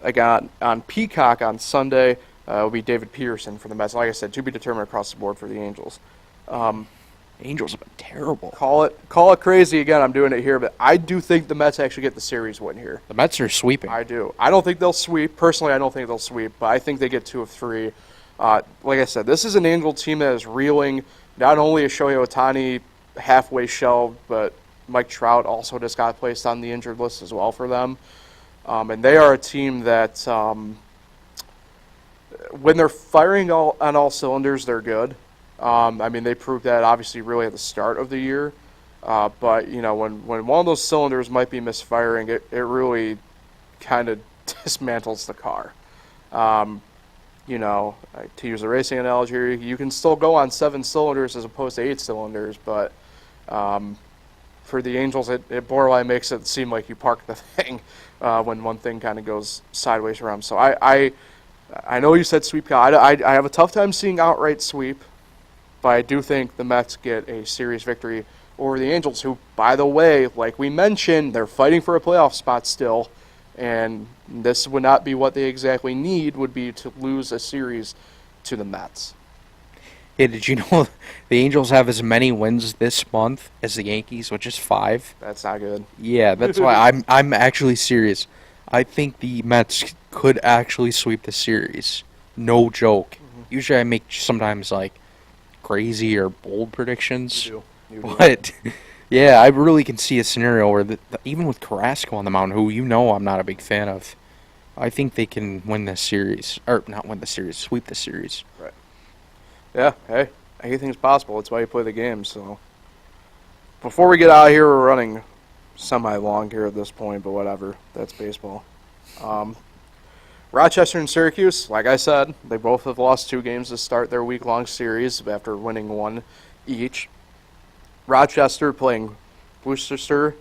[SPEAKER 1] again on Peacock on Sunday, will be David Peterson for the Mets. Like I said, to be determined across the board for the Angels.
[SPEAKER 2] Angels have been terrible.
[SPEAKER 1] Call it crazy again. I'm doing it here, but I do think the Mets actually get the series win here.
[SPEAKER 2] The Mets are sweeping.
[SPEAKER 1] I do. I don't think they'll sweep. Personally, I don't think they'll sweep, but I think they get 2 of 3. Like I said, this is an Angel team that is reeling. Not only is Shohei Ohtani halfway shelved, but Mike Trout also just got placed on the injured list as well for them. And they are a team that, when they're firing on all cylinders, they're good. I mean, they proved that obviously really at the start of the year. But, you know, when one of those cylinders might be misfiring, it really kind of dismantles the car. You know, to use a racing analogy, you can still go on 7 cylinders as opposed to 8 cylinders, but for the Angels, it borderline makes it seem like you park the thing when one thing kind of goes sideways around. So I know you said sweep. I have a tough time seeing outright sweep, but I do think the Mets get a series victory over the Angels, who, by the way, like we mentioned, they're fighting for a playoff spot still, and this would not be what they exactly need, would be to lose a series to the Mets.
[SPEAKER 2] Yeah, did you know the Angels have as many wins this month as the Yankees, which is 5?
[SPEAKER 1] That's not good.
[SPEAKER 2] Yeah, that's why I'm actually serious. I think the Mets could actually sweep the series. No joke. Mm-hmm. Usually I make sometimes like crazy or bold predictions.
[SPEAKER 1] You do.
[SPEAKER 2] But yeah, I really can see a scenario where even with Carrasco on the mound, who you know I'm not a big fan of, I think they can win this series. Or not win the series, sweep the series.
[SPEAKER 1] Right. Yeah, hey, anything's possible. That's why you play the game. So before we get out of here, we're running semi-long here at this point, but whatever. That's baseball. Rochester and Syracuse, like I said, they both have lost 2 games to start their week-long series after winning 1 each. Rochester playing Worcester.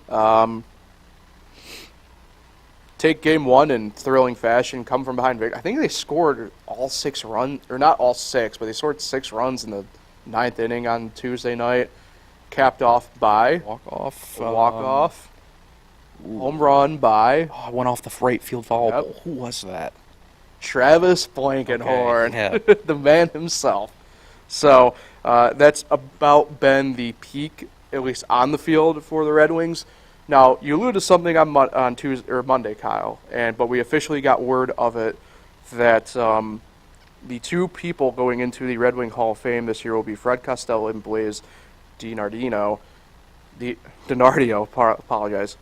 [SPEAKER 1] Take game 1 in thrilling fashion, come from behind victory. I think they scored all 6 runs, or not all 6, but they scored 6 runs in the 9th inning on Tuesday night, capped off by
[SPEAKER 2] Walk-off.
[SPEAKER 1] Home run by
[SPEAKER 2] Went off the right field foul.
[SPEAKER 1] Yep.
[SPEAKER 2] Who was that?
[SPEAKER 1] Travis Blankenhorn,
[SPEAKER 2] Okay, yeah.
[SPEAKER 1] the man himself. So that's about been the peak, at least on the field, for the Red Wings. Now, you alluded to something on Tuesday or Monday, Kyle, but we officially got word of it that the 2 people going into the Red Wing Hall of Fame this year will be Fred Costello and Blaze DiNardo. Apologize.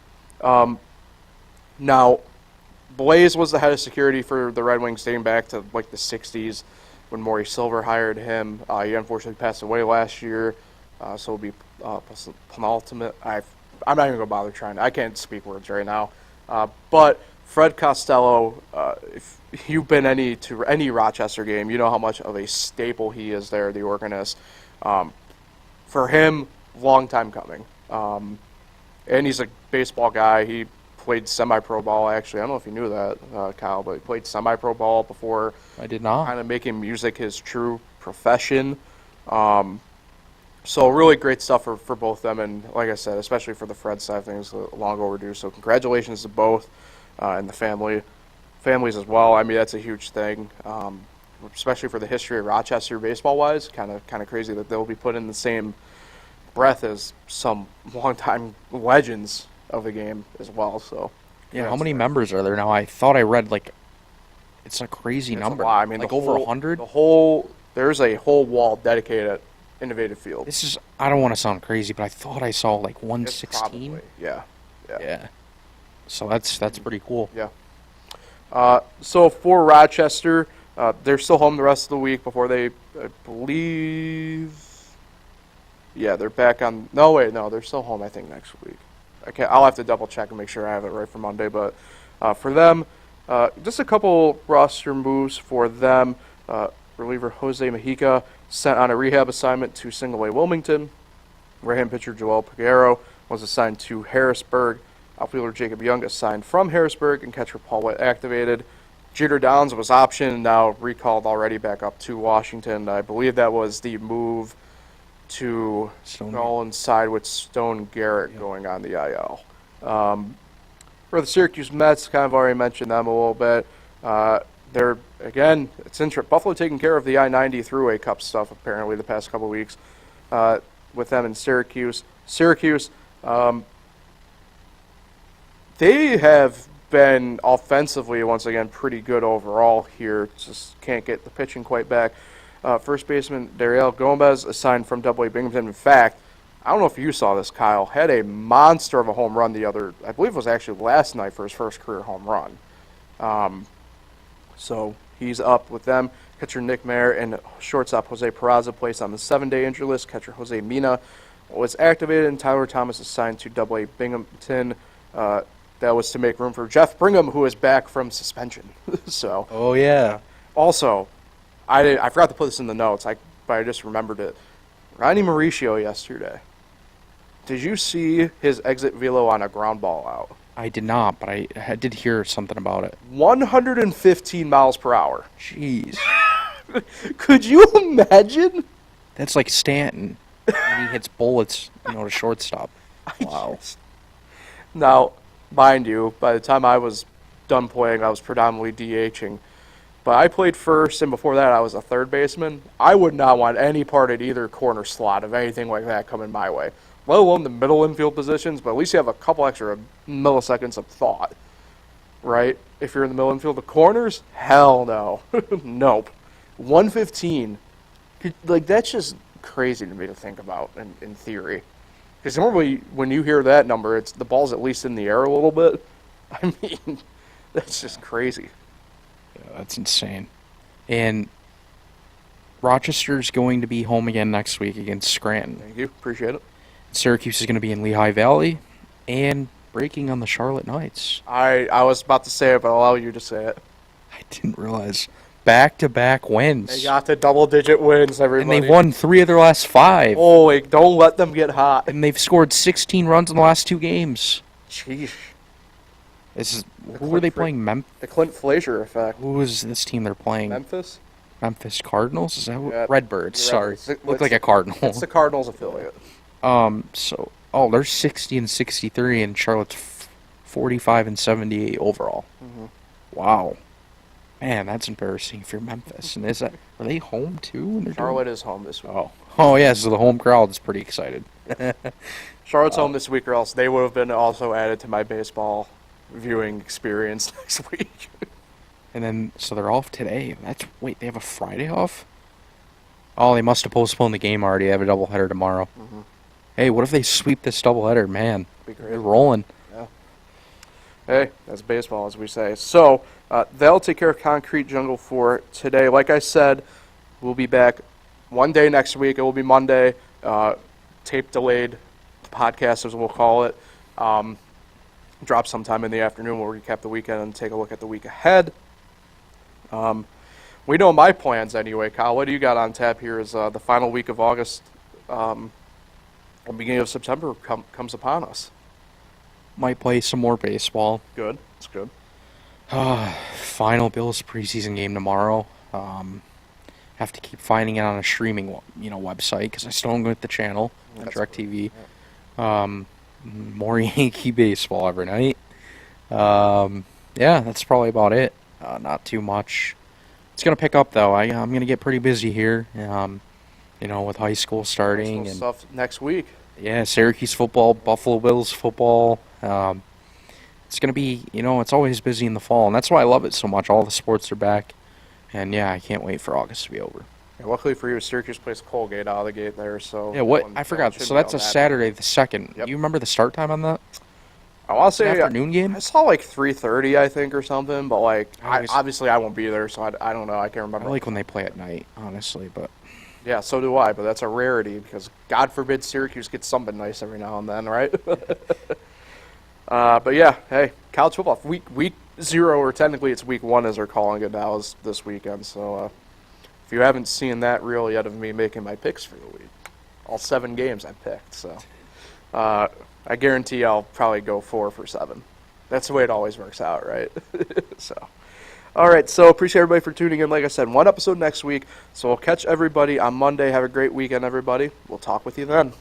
[SPEAKER 1] Now, Blaze was the head of security for the Red Wings dating back to like the 60s when Maury Silver hired him. He unfortunately passed away last year, so it'll be penultimate. I'm not even going to bother trying. I can't speak words right now. But Fred Costello, if you've been to any Rochester game, you know how much of a staple he is there, the organist. For him, long time coming. And he's a baseball guy. He played semi-pro ball, actually. I don't know if you knew that, Kyle, but he played semi-pro ball before.
[SPEAKER 2] I did not.
[SPEAKER 1] Kind of making music his true profession. So really great stuff for both them, and like I said, especially for the Fred side of things, long overdue. So congratulations to both and the families as well. I mean, that's a huge thing, especially for the history of Rochester baseball-wise. Kind of crazy that they'll be put in the same breath as some longtime legends of the game as well. So
[SPEAKER 2] yeah, how many members are there now? I thought I read it's a crazy number.
[SPEAKER 1] A lot. I mean,
[SPEAKER 2] over 100.
[SPEAKER 1] There's a whole wall dedicated Innovative Field.
[SPEAKER 2] I don't want to sound crazy, but I thought I saw 116.
[SPEAKER 1] Yeah.
[SPEAKER 2] So that's pretty cool.
[SPEAKER 1] Yeah. So for Rochester, they're still home the rest of the week before they, I believe. Yeah, they're back on. No, wait, no, they're still home. I think next week. I'll have to double check and make sure I have it right for Monday. But for them, just a couple roster moves for them. Reliever Jose Mejica sent on a rehab assignment to Single A Wilmington. Right-hand pitcher Joel Peguero was assigned to Harrisburg. Outfielder Jacob Young assigned from Harrisburg, and catcher Paul White activated. Jeter Downs was optioned, now recalled already back up to Washington. I believe that was the move to go inside with Stone Garrett going on the IL. For the Syracuse Mets, kind of already mentioned them a little bit. They're, again, it's interesting. Buffalo taking care of the I-90 Thruway Cup stuff, apparently, the past couple of weeks with them in Syracuse. Syracuse, they have been offensively, once again, pretty good overall here. Just can't get the pitching quite back. First baseman Dariel Gomez, assigned from Double A Binghamton. In fact, I don't know if you saw this, Kyle, had a monster of a home run I believe it was actually last night for his first career home run. So he's up with them. Catcher Nick Mayer and shortstop Jose Peraza placed on the 7-day injury list. Catcher Jose Mina was activated, and Tyler Thomas assigned to Double A Binghamton. That was to make room for Jeff Brigham, who is back from suspension. So.
[SPEAKER 2] Oh yeah.
[SPEAKER 1] Also, I forgot to put this in the notes, but I just remembered it. Ronnie Mauricio yesterday. Did you see his exit velo on a ground ball out?
[SPEAKER 2] I did not, but I did hear something about it.
[SPEAKER 1] 115 miles per hour.
[SPEAKER 2] Jeez.
[SPEAKER 1] Could you imagine?
[SPEAKER 2] That's like Stanton when he hits bullets, to shortstop. Wow.
[SPEAKER 1] Now, mind you, by the time I was done playing, I was predominantly DHing. But I played first, and before that, I was a third baseman. I would not want any part at either corner slot of anything like that coming my way, let alone the middle infield positions, but at least you have a couple extra milliseconds of thought, right? If you're in the middle infield, the corners, hell no. Nope. 115, that's just crazy to me to think about in theory. Because normally when you hear that number, it's the ball's at least in the air a little bit. I mean, that's just crazy.
[SPEAKER 2] Yeah, that's insane. And Rochester's going to be home again next week against Scranton.
[SPEAKER 1] Thank you. Appreciate it.
[SPEAKER 2] Syracuse is going to be in Lehigh Valley and breaking on the Charlotte Knights.
[SPEAKER 1] I was about to say it, but I'll allow you to say it.
[SPEAKER 2] I didn't realize. Back-to-back wins.
[SPEAKER 1] They got the double-digit wins, everybody.
[SPEAKER 2] And they've won 3 of their last 5.
[SPEAKER 1] Holy, don't let them get hot.
[SPEAKER 2] And they've scored 16 runs in the last 2 games.
[SPEAKER 1] Jeez.
[SPEAKER 2] Who were they playing?
[SPEAKER 1] The Clint Frazier effect.
[SPEAKER 2] Who is this team they're playing?
[SPEAKER 1] Memphis?
[SPEAKER 2] Memphis Cardinals? Is that what?
[SPEAKER 1] Yeah,
[SPEAKER 2] Redbirds, sorry.
[SPEAKER 1] Redbirds.
[SPEAKER 2] Look like a Cardinal.
[SPEAKER 1] It's the Cardinals affiliate.
[SPEAKER 2] They're 60 and 63, and Charlotte's 45 and 78 overall.
[SPEAKER 1] Mm-hmm.
[SPEAKER 2] Wow. Man, that's embarrassing for Memphis. And are they home too?
[SPEAKER 1] Charlotte is home this week.
[SPEAKER 2] Oh yeah, so the home crowd is pretty excited.
[SPEAKER 1] Charlotte's home this week, or else they would have been also added to my baseball viewing experience next week.
[SPEAKER 2] And then, so they're off today. They have a Friday off? Oh, they must have postponed the game already. They have a doubleheader tomorrow.
[SPEAKER 1] Mm-hmm.
[SPEAKER 2] Hey, what if they sweep this doubleheader? Man,
[SPEAKER 1] Be great.
[SPEAKER 2] they're rolling.
[SPEAKER 1] Yeah. Hey, that's baseball, as we say. So, that'll take care of Concrete Jungle for today. Like I said, we'll be back one day next week. It will be Monday. Tape delayed podcast, as we'll call it. Drop sometime in the afternoon. We'll recap the weekend and take a look at the week ahead. We know my plans anyway, Kyle. What do you got on tap here as the final week of August, the beginning of September comes upon us?
[SPEAKER 2] Might play some more baseball.
[SPEAKER 1] Good. It's good.
[SPEAKER 2] Final Bills preseason game tomorrow. Have to keep finding it on a streaming, website because I still don't get the channel on DirecTV. More Yankee baseball every night. Yeah, that's probably about it. Not too much. It's gonna pick up though. I'm gonna get pretty busy here. With high school starting and
[SPEAKER 1] stuff next week.
[SPEAKER 2] Yeah, Syracuse football, Buffalo Bills football. It's going to be, it's always busy in the fall, and that's why I love it so much. All the sports are back, and yeah, I can't wait for August to be over.
[SPEAKER 1] Yeah, luckily for you, Syracuse plays Colgate out of the gate there, so...
[SPEAKER 2] Yeah, I forgot. So that's a Saturday the 2nd.
[SPEAKER 1] Yep.
[SPEAKER 2] You remember the start time on that?
[SPEAKER 1] I want to say...
[SPEAKER 2] afternoon game?
[SPEAKER 1] I saw like 3:30, I think, or something, but obviously I won't be there, so I don't know. I can't remember.
[SPEAKER 2] I like when they play at night, honestly, but...
[SPEAKER 1] Yeah, so do I, but that's a rarity because God forbid Syracuse gets something nice every now and then, right? But yeah, hey, college football week 0, or technically it's week 1 as they're calling it now, is this weekend. So if you haven't seen that reel yet of me making my picks for the week, all 7 games I picked. So I guarantee I'll probably go 4 for 7. That's the way it always works out, right? So. All right, so appreciate everybody for tuning in. Like I said, 1 episode next week. So we'll catch everybody on Monday. Have a great weekend, everybody. We'll talk with you then.